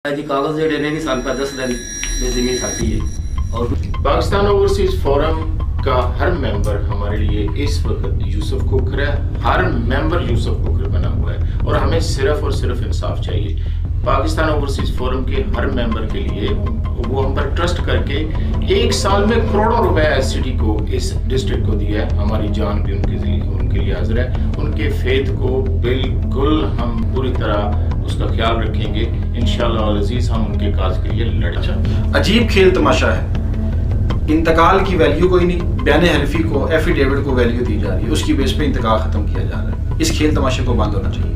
जी कागज जेडे ने सान पर 10 दिन में जमीन खाती है। और पाकिस्तान ओवरसीज फोरम का हर मेंबर हमारे लिए इस वक्त यूसुफ कोकर है। हर मेंबर यूसुफ कोकर बना हुआ है और हमें सिर्फ और सिर्फ इंसाफ चाहिए। पाकिस्तान ओवरसीज फोरम के हर मेंबर के लिए वो हम पर ट्रस्ट करके 1 साल में करोड़ों रुपए एससीडी को, इस डिस्ट्रिक्ट को दिया है। हमारी जान भी उनके लिए हाजिर है। उनके फेथ को बिल्कुल हम पूरी तरह उसका ख्याल रखेंगे। इंशाअल्लाह अजीज हम उनके काज के लिए लड़ेंगे। अजीब खेल तमाशा है। इंतकाल की वैल्यू कोई नहीं, बयान हल्फी को, एफिडेविट को वैल्यू दी जा रही है, उसकी बेस पे इंतकाल खत्म किया जा रहा है। इस खेल तमाशे को बंद होना चाहिए।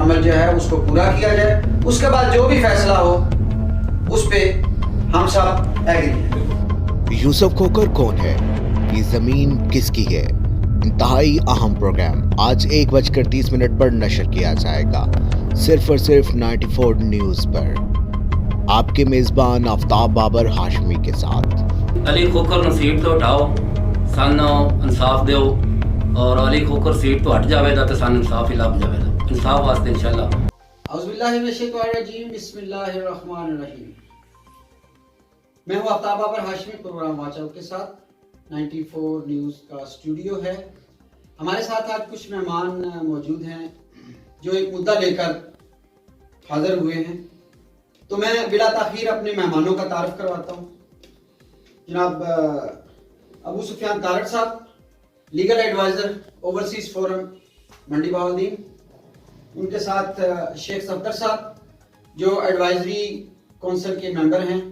अमल जो है उसको पूरा किया जाए, उसके बाद जो भी फैसला हो उस पे हम सब एग्री हैं। यूसुफ खोकर कौन है, ये जमीन किसकी है, इंतहाई अहम प्रोग्राम आज 1:30 पर नशर किया जाएगा, सिर्फ और सिर्फ 94 न्यूज पर। आपके मेजबान आफ्ताब बाबर हाशमी के साथ। अली खोकर ने सीट तो उठाओ, सानू इंसाफ दो, और अली खोकर सीट तो हट जाएगा तो सानू इंसाफ ही लभ जाएगा। इंसाफ वास्ते इंशाल्लाह। औज़ुबिल्लाहि मिनश्शैतानिर्रजीम, बिस्मिल्लाहिर्रहमानिर्रहीम। मैं हूँ Aftab Babar Hashmi, program watch out के साथ 94 न्यूज़ का स्टूडियो है। हमारे साथ आज कुछ मेहमान मौजूद हैं जो एक मुद्दा लेकर हाजिर हुए हैं। तो मैं बिला ताखीर अपने मेहमानों का तारुफ करवाता हूँ। जनाब अबू सुफियान तारड़ साहब, लीगल एडवाइजर ओवरसीज फोरम मंडी बहाउद्दीन। उनके साथ शेख सफदर साहब जो एडवाइजरी काउंसिल के मेंबर हैं,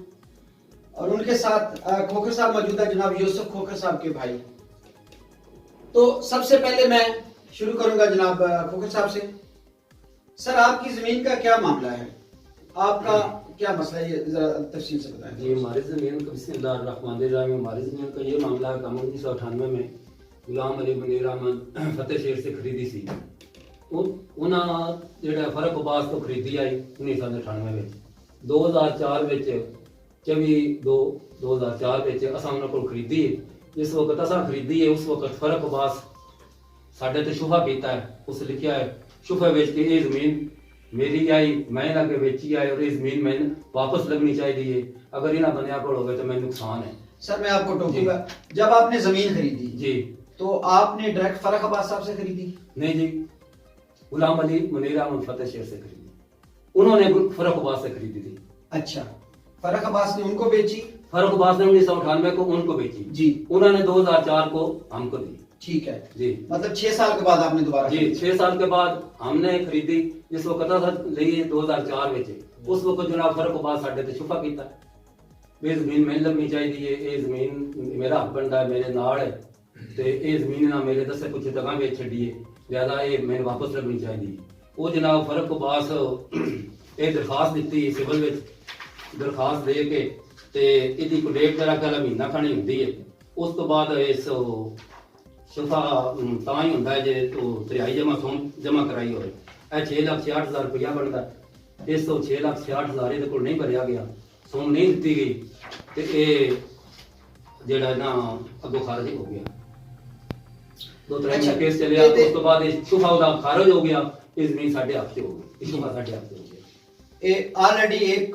और उनके साथ खोकर साहब मौजूद है, जनाब यूसुफ खोकर साहब के भाई। तो सबसे पहले मैं शुरू करूंगा जनाब खोकर साहब से। सर, आपकी जमीन का क्या मामला है, आपका क्या मसला है, ये जरा तफसील से बताएं। जी, हमारी ज़मीन का बिस्मिल्लाहिर्रहमानिर्रहीम, हमारी ज़मीन का ये मामला है। 1998 में गुलाम अली मुनीर अहमद फतेह शेर से खरीदी सी। उन्होंने ਜਿਹੜਾ ਫਰਕ ਬਾਸ ਤੋਂ ਖਰੀਦੀ ਆਈ 1998 ਵਿੱਚ। 2004 ਵਿੱਚ 24/2/2004 ਵਿੱਚ ਅਸਾਂ ਉਹਨਾਂ ਕੋਲ ਖਰੀਦੀ ਹੈ। ਜਿਸ ਵਕਤ ਅਸਾਂ ਖਰੀਦੀ ਹੈ ਉਸ ਵਕਤ ਫਰਕ ਬਾਸ ਸਾਡੇ ਤੇ ਸ਼ੁਫਾ ਕੀਤਾ ਹੈ। ਉਸ ਲਿਖਿਆ ਹੈ ਸ਼ੁਫੇ ਵਿੱਚ ਕਿ ਇਹ ਜ਼ਮੀਨ मेरी आई, मैं इन्हें के बेची आई और ये जमीन मैं वापस लगनी चाहिए। अगर इन्हें बनिया को हो गए तो मैं नुकसान है। सर, मैं आपको टोकूंगा, जब आपने जमीन खरीदी जी तो आपने डायरेक्ट फरक अब्बास साहब से खरीदी? नहीं जी, गुलाम अली मुनीर अहमद फतेह शेर से खरीदी। उन्होंने फरक अब्बास से खरीदी थी। अच्छा, फरक अब्बास ने उनको बेची? फरक अब्बास ने 1998 को उनको बेची जी। उन्होंने 2004 को हमको दी। ठीक है जी, मतलब 6 साल के बाद आपने दोबारा जी 6 साल के बाद हमने खरीदी। जिस वक्त ਲਈ 2004 ਵਿੱਚ ਉਸ ਵਕਤ ਜਨਾਬ ਫਰਕ ਅਬਾਸ ਸਾਡੇ ਤੇ ਸ਼ੁਫਾ ਕੀਤਾ ਵੀ ਜ਼ਮੀਨ ਮੈਨੂੰ ਲੱਗਣੀ ਚਾਹੀਦੀ ਹੈ। ਇਹ ਜ਼ਮੀਨ ਮੇਰਾ ਹੱਕ ਬਣਦਾ ਹੈ, ਮੇਰੇ ਨਾਲ ਹੈ, ਤੇ ਇਹ ਜ਼ਮੀਨ ਨਾ ਮੇਰੇ ਦੱਸੇ ਕੁਝ ਤਗਾਂ ਵੇਚ ਛੱਡੀ ਹੈ, ਜ਼ਿਆਦਾ ਇਹ ਮੈਨੂੰ ਵਾਪਸ ਲੱਗਣੀ ਚਾਹੀਦੀ ਹੈ। ਉਹ ਜਨਾਬ ਫਰਕ ਅਬਾਸ ਇਹ ਦਰਖਾਸਤ ਦਿੱਤੀ ਸਿਵਲ ਵਿੱਚ, ਦਰਖਾਸਤ ਦੇ ਕੇ ਤੇ ਇਹਦੀ ਕੋਈ ਡੇਟ ਜਰਾ ਕੱਲ ਮਹੀਨਾ ਖਾਣੀ ਹੁੰਦੀ ਹੈ। ਉਸ ਤੋਂ ਬਾਅਦ ਇਸ ਸ਼ੁਫਾ ਤਾਂ ਹੀ ਹੁੰਦਾ ਹੈ ਜੇ ਤੂੰ ਤਰਿਆਈ ਜਮਾ ਕਰਾਈ ਹੋਵੇ। ਇਹ 6,66,000 रुपया बनता है। इस तो 6,66,000 ਇਹਦੇ ਕੋਲ ਨਹੀਂ ਭਰਿਆ ਗਿਆ, ਸੋਮ ਨਹੀਂ ਦਿੱਤੀ ਗਈ, ਤੇ ਇਹ ਜਿਹੜਾ ਨਾ ਅੱਗੋਂ ਖਾਰਜ ਹੋ ਗਿਆ। 2-3 ਮਹੀਨੇ ਕੇਸ ਚੱਲਿਆ। ਉਸ ਤੋਂ ਬਾਅਦ ਇਹ ਸ਼ੁਫਾ ਉਹਦਾ ਖਾਰਜ ਹੋ ਗਿਆ, ਇਹ ਜ਼ਮੀਨ ਸਾਡੇ ਹੱਥ 'ਚ ਹੋ ਗਈ, ਇਹ ਸ਼ੁਫਾ ਸਾਡੇ ਹੱਥ 'ਚ ਹੋ ਗਿਆ। ये ऑलरेडी एक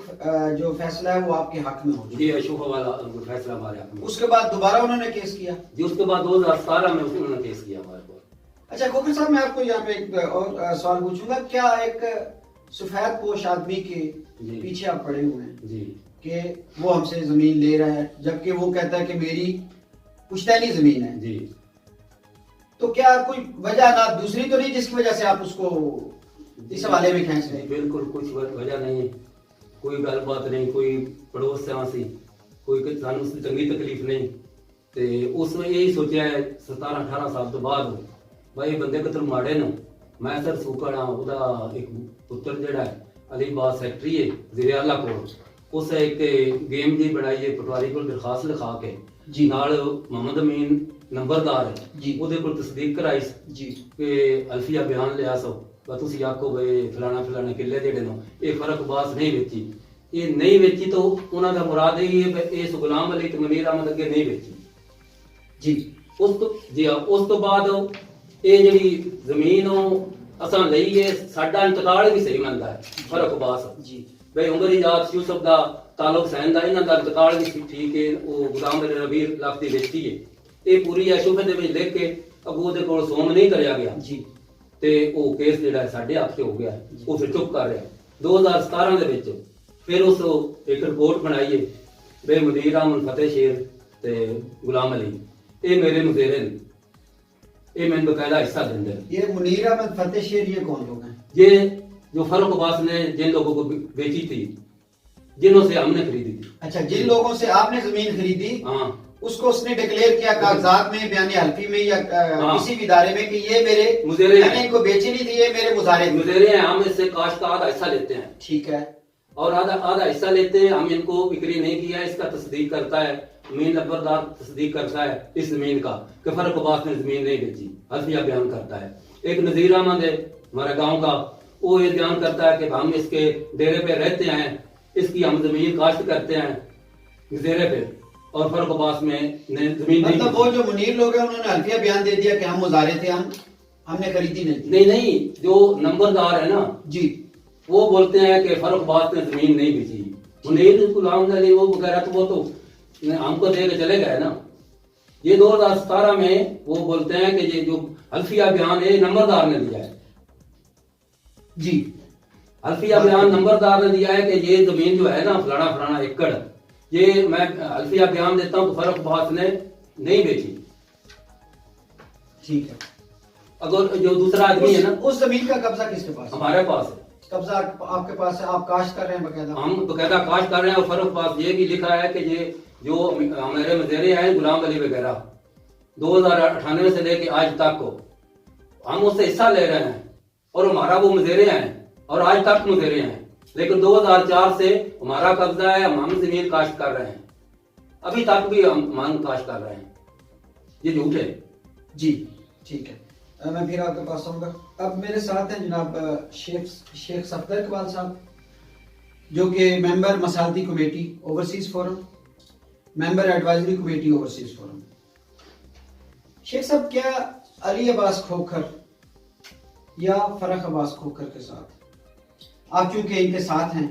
जो फैसला है वो आपके हक में हो गया। ये शुफा वाला फैसला हमारे हक में। उसके बाद दोबारा उन्होंने केस किया जी, उसके बाद 2017 में उन्होंने केस किया हमारे पर। अच्छा खोकर साहब, मैं आपको यहाँ पे एक और सवाल पूछूंगा। क्या एक सफेद पोश आदमी के पीछे आप पड़े हुए हैं जी कि वो हमसे जमीन ले रहा है, जबकि वो कहता है कि मेरी पुश्तैनी जमीन है जी, तो क्या कोई वजह ना दूसरी तो नहीं जिसकी वजह से आप उसको इस हवाले में खींच रहे हैं? बिल्कुल कुछ वजह नहीं, कोई गलबात नहीं, कोई पड़ोस से सी, कोई सानू चंगी तकलीफ नहीं। ते उसने यही सोचा है 17-18 साल तो बाद भाई बंदे कितने माड़े न। मैं सर सूकड़ हाँ, ਉਹਦਾ एक पुत्र ਜਿਹੜਾ है अली बास सैकटरी है ज़िले आला कोल, उस एक गेम जी बनाई है, पटवारी को दरखास्त लिखा के जी, नाल मोहम्मद अमीन नंबरदार है जी, ਉਹਦੇ ਕੋਲ तस्दीक कराई जी कि अल्फिया बयान लिया सो ਤੁਸੀਂ ਆਖੋ ਬਈ ਫਲਾਣਾ ਕਿੱਲੇ ਜਿਹੜੇ ਨੂੰ ਇਹ ਫਰਕ ਬਾਸ ਨਹੀਂ ਵੇਚੀ। ਇਹ ਨਹੀਂ ਵੇਚੀ ਤਾਂ ਉਹਨਾਂ ਦਾ ਮੁਰਾਦ ਇਹ ਹੈ ਕਿ ਇਸ ਗੁਲਾਮ ਅਲੀ ਤੇ ਮੁਨੀਰ ਅਹਿਮਦ ਅੱਗੇ ਨਹੀਂ ਵੇਚੀ ਜੀ। ਉਸ ਤੋਂ ਬਾਅਦ ਇਹ ਜਿਹੜੀ ਜ਼ਮੀਨ ਉਹ ਅਸਾਂ ਲਈ ਹੈ, ਸਾਡਾ ਇੰਤਕਾਲ ਵੀ ਸਹੀ ਮੰਨਦਾ ਹੈ ਫਰਕ ਬਾਸ ਜੀ। ਬਈ ਉਮਰ ਇਜਾਦ ਯੂਸਫ ਦਾ ਤਾਲੁਕ ਸੈਨ ਦਾ ਇਹਨਾਂ ਦਾ ਇੰਤਕਾਲ ਵੀ ਠੀਕ ਹੈ ਉਹ ਗੁਲਾਮ ਅਲੀ ਰਬੀਰ ਲੱਖ ਦੀ ਵੇਚੀ ਹੈ ਇਹ ਪੂਰੀ ਹੈ ਸ਼ੁਬੇ ਦੇ ਵਿੱਚ ਲਿਖ ਕੇ ਅਗੂ ਦੇ ਕੋਲ ਸੋਮ ਨਹੀਂ ਕਰਿਆ ਗਿਆ ਜੀ ਤੇ ਉਹ ਕੇਸ ਜਿਹੜਾ ਸਾਡੇ ਹੱਥ 'ਚ ਹੋ ਗਿਆ ਉਹ ਫਿਰ ਚੁੱਪ ਕਰ ਰਿਹਾ 2017 ਦੇ ਵਿੱਚ ਫਿਰ ਉਸ ਇੱਕ ਰਿਪੋਰਟ ਬਣਾਈ ਹੈ ਬੇ ਮੁਦੀਰ ਅਮਨ ਫਤਿਹ ਸ਼ੇਰ ਤੇ ਗੁਲਾਮ ਅਲੀ ये मेरे मुजेरे ने ये मैंने बकायदा हिस्सा देंगे ये मुनीर अहमद फतेह शेर ये कौन लोग हैं? ये जो फरूख अब्बास ने जिन लोगों को बेची थी जिन्हों से हमने खरीदी थी। अच्छा, जिन लोगों से आपने जमीन खरीदी हाँ उसको उसने डिक्लेयर किया कागजात में बयान हल्फी में या हाँ। किसी भी इदारे में कि ये मेरे मुजेरे हैं। मैंने इनको बेची नहीं थी, ये मेरे मुजारे थे। मुजेरे हैं, हम इससे काश का आधा हिस्सा लेते हैं ठीक है। और आधा हिस्सा लेते हैं हम इनको बिक्री नहीं किया इसका तस्दीक करता है मीन लबरदार तस्दीक करता है इस जमीन का कि फरूख अब्बास ने जमीन नहीं बेची हल्फिया बयान करता है। एक नजीर अहमद है हमारे गांव का वो ये बयान करता है कि हम इसके डेरे पे रहते हैं इसकी हम जमीन काश्त करते हैं डेरे पे और फरूख अब्बास में ने जमीन नहीं मतलब वो जो मुनीर लोग हैं उन्होंने हल्फिया बयान दे दिया कि हम मुजारे थे, हमने खरीदी नहीं थी। नहीं जो नंबरदार है ना जी वो बोलते हैं कि फरूख अब्बास ने जमीन नहीं बेची मुनीर गुलाम अली वो वगैरह तो वो तो हमको दे के चले गए ना। ये 2017 में वो बोलते हैं कि ये जो हल्फिया बयान है नंबरदार ने दिया है जी हल्फिया बयान नंबरदार ने दिया है कि ये जमीन जो है ना फलाना फलाना एकड़ ये मैं हल्फिया बयान देता हूँ तो फरूख अब्बास ने नहीं बेची। ठीक है। अगर जो दूसरा आदमी है ना उस जमीन का कब्जा किसके पास है? हमारे पास है कब्जा आपके पास है, आप काश्त कर रहे हैं बकायदा? हम बकायदा काश्त कर रहे हैं और फरूख अब्बास ये भी लिखा है कि ये जो हमारे मुजेरे हैं गुलाम अली वगैरह 2098 से लेके आज तक को हम उससे हिस्सा ले रहे हैं और हमारा वो मुजेरे हैं और आज तक मुजेरे हैं लेकिन 2004 से हमारा कब्जा है हम जमीन काश्त कर रहे हैं अभी तक भी हम काश्त कर रहे हैं ये झूठ है। जी ठीक है। मैं फिर आपके पास आऊंगा। अब मेरे साथ हैं जनाब शेख सफदर इकबाल साहब जो कि मेंबर मसालती committee overseas forum member advisory committee overseas forum. Sheikh साहब क्या अली अब्बास खोखर या फरूख अब्बास खोखर के साथ आप चूंकि इनके साथ हैं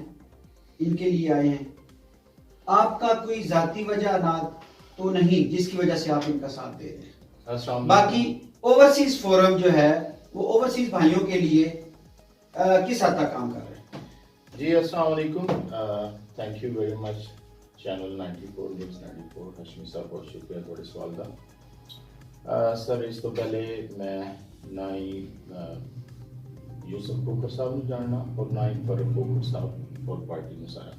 इनके लिए आए हैं आपका कोई जाती वजह ना तो नहीं जिसकी वजह से आप इनका साथ दे रहे हैं? बाकी ओवरसीज फोरम जो है वो ओवरसीज भाइयों के लिए किस हद तक काम कर रहे हैं? जी अस्सलाम वालेकुम, thank you very much channel 94 news 94 Hashmi साहब बहुत शुक्रिया थोड़े सवाल का। सर इस तो पहले मैं ना ही यूसुफ खोखर साहब ਨੂੰ ਜਾਣਨਾ और ना ही फरूख खोखर साहब और पार्टी ਨੂੰ ਸਾਰਾ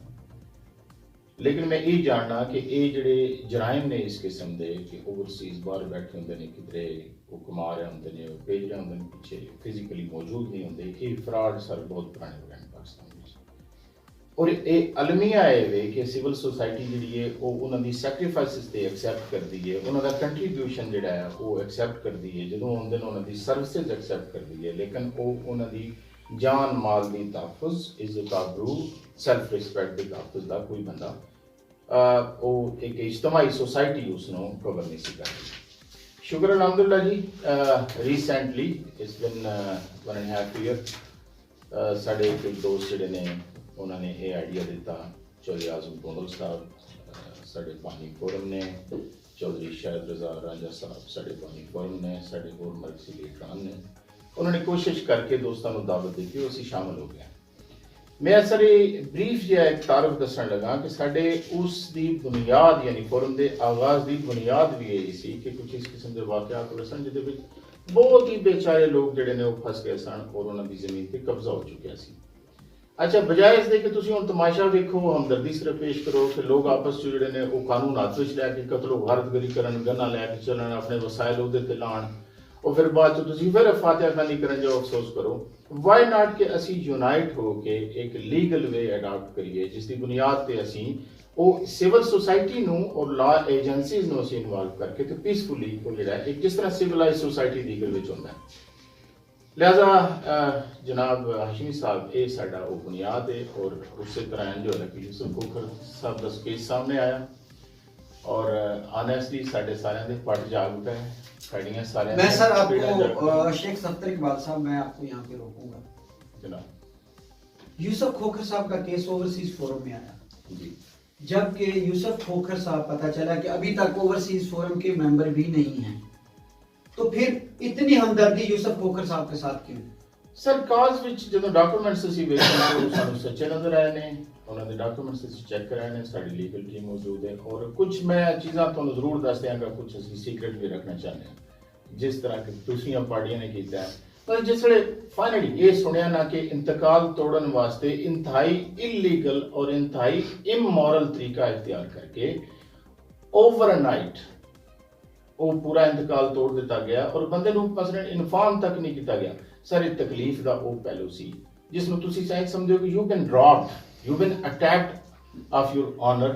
लेकिन मैं ये जानना कि ये ਜਿਹੜੇ ਜਰਾਇਮ ਨੇ ਇਸ ਕਿਸਮ ਦੇ ਕਿ ओवरसीज बाहर बैठे ਹੁੰਦੇ ਨੇ ਕਿਧਰੇ ਉਹ ਕਮਾ ਰਹੇ ਹੁੰਦੇ ਨੇ ਉਹ ਭੇਜ ਰਹੇ ਹੁੰਦੇ ਨੇ ਪਿੱਛੇ ਫਿਜ਼ੀਕਲੀ ਮੌਜੂਦ ਨਹੀਂ ਹੁੰਦੇ ਇਹ ਫਰਾਡ ਸਰ ਬਹੁਤ ਪੁਰਾਣੇ ਹੋ ਗਏ ਪਾਕਿਸਤਾਨ ਵਿੱਚ ਔਰ ਇਹ ਅਲਮੀਆ ਹੈ ਵੇ ਕਿ ਸਿਵਲ ਸੁਸਾਇਟੀ ਜਿਹੜੀ ਹੈ ਉਹ ਉਹਨਾਂ ਦੀ ਸੈਕਰੀਫਾਈਸਿਸ ਤੇ ਐਕਸੈਪਟ ਕਰਦੀ ਹੈ ਉਹਨਾਂ ਦਾ ਕੰਟਰੀਬਿਊਸ਼ਨ ਜਿਹੜਾ ਹੈ ਉਹ ਐਕਸੈਪਟ ਕਰਦੀ ਹੈ ਜਦੋਂ ਆਉਂਦੇ ਨੇ ਉਹਨਾਂ ਦੀ ਸਰਵਿਸਿਜ਼ ਐਕਸੈਪਟ ਕਰਦੀ ਹੈ ਲੇਕਿਨ ਉਹ ਉਹਨਾਂ ਦੀ ਜਾਨ ਮਾਲ ਦੀ ਤਹਫੁਜ਼ ਇੱਜ਼ਤ ਆਬਰੂ ਸੈਲਫ ਰਿਸਪੈਕਟ ਦੀ ਤਹਫੁਜ਼ ਦਾ ਕੋਈ ਬੰਦਾ ਉਹ ਇੱਕ ਇਜਤਮਾਈ ਸੋਸਾਇਟੀ ਉਸ ਨੂੰ ਕਵਰ ਨਹੀਂ ਸੀ ਕਰਦੀ। शुक्र अलहमदुल्ला जी रीसेंटली इट्स बिन 1.5 ईयर साढ़े एक दोस्त जोड़े ने उन्होंने ये आइडिया दिता चौधरी आजम गोंदल साहब साढ़े पानी फोरम ने चौधरी शायद रजा राजा साहब साढ़े पानी फोरम ने साढ़े होर मरकजी लीडरान ने उन्होंने कोशिश करके दोस्तों को दावत दी कि असी शामिल हो गए। मैं सर ब्रीफ जो एक तारफ दसन लगा कि साढ़े उस दी बुनियाद यानी फोरम के आगाज की बुनियाद भी यही सी कि कुछ इस किस्म के वाकयात होए सन जिहदे विच बहुत ही बेचारे लोग जिहड़े ने वो फस गए सन और उन्हां दी ज़मीन ते कब्जा हो चुकिया सी। अच्छा बजाय इसदे कि तुसीं हुण तमाशा वेखो हमदर्दी सिर्फ पेश करो कि लोग आपस च जिहड़े ने वो कानून हत्थ विच लैके कतलो गारतगरी करन गन्ना लैके चलन अपने वसाइल उहदे ते लाण और फिर बाद तुसीं फिर फातिहा खानी करन जाओ अफसोस करो वाई नॉट कि असी यूनाइट हो के एक लीगल वे अडॉप्ट करिए जिसकी बुनियाद पे असी वो सिविल सोसाइटी नू और लॉ एजेंसीज नू असी इन्वॉल्व करके तो पीसफुली वो जिहड़ा एक जिस तरह सिविलाइज सोसाइटी लीगल विच हुंदा है। लिहाजा जनाब हाशमी साहब ये साडा वो बुनियाद है और उस तरह जो है कि यूसुफ खोखर साहब का केस सामने आया और ऑनेस्टली साडे सारे दे पट जाग पे मैं सर आपको शेख सफदर इकबाल साहब मैं आपको यहाँ पे रोकूंगा जनाब। यूसुफ खोखर साहब का केस ओवरसीज फोरम में आया, जी जबकि यूसुफ खोखर साहब पता चला कि अभी तक ओवरसीज फोरम के मेंबर भी नहीं हैं, तो फिर इतनी हमदर्दी यूसुफ खोखर साहब के साथ क्यों? ਸਰ ਕਾਜ਼ ਵਿੱਚ ਜਦੋਂ ਡਾਕੂਮੈਂਟਸ ਅਸੀਂ ਵੇਖਦੇ ਉਹ ਸਾਨੂੰ ਸੱਚੇ ਨਜ਼ਰ ਆਏ ਨੇ, ਉਹਨਾਂ ਦੇ ਡਾਕੂਮੈਂਟਸ ਅਸੀਂ ਚੈੱਕ ਕਰਾਏ ਨੇ, ਸਾਡੀ ਲੀਗਲ ਟੀਮ ਮੌਜੂਦ ਹੈ, ਔਰ ਕੁਝ ਮੈਂ ਚੀਜ਼ਾਂ ਤੁਹਾਨੂੰ ਜ਼ਰੂਰ ਦੱਸ ਦਿਆਂਗਾ, ਕੁਝ ਅਸੀਂ ਸੀਕ੍ਰੇਟ ਵੀ ਰੱਖਣਾ ਚਾਹੁੰਦੇ ਹਾਂ, ਜਿਸ ਤਰ੍ਹਾਂ ਕਿ ਦੂਸਰੀਆਂ ਪਾਰਟੀਆਂ ਨੇ ਕੀਤਾ ਹੈ। ਪਰ ਜਿਸ ਵੇਲੇ ਫਾਈਨਲੀ ਇਹ ਸੁਣਿਆ ਨਾ ਕਿ ਇੰਤਕਾਲ ਤੋੜਨ ਵਾਸਤੇ ਇੰਤਹਾਈ ਇਲੀਗਲ ਔਰ ਇੰਤਹਾਈ ਇਮੋਰਲ ਤਰੀਕਾ ਇਖਤਿਆਰ ਕਰਕੇ ਓਵਰਨਾਈਟ ਉਹ ਪੂਰਾ ਇੰਤਕਾਲ ਤੋੜ ਦਿੱਤਾ ਗਿਆ ਔਰ ਬੰਦੇ ਨੂੰ ਮਸਲਨ ਇਨਫਾਰਮ ਤੱਕ ਨਹੀਂ ਕੀਤਾ ਗਿਆ। ਸਰ ਇਹ ਤਕਲੀਫ ਦਾ ਉਹ ਪਹਿਲੂ ਸੀ ਜਿਸ ਨੂੰ ਤੁਸੀਂ ਸ਼ਾਇਦ ਸਮਝੋ ਕਿ you can you been attacked of your honour,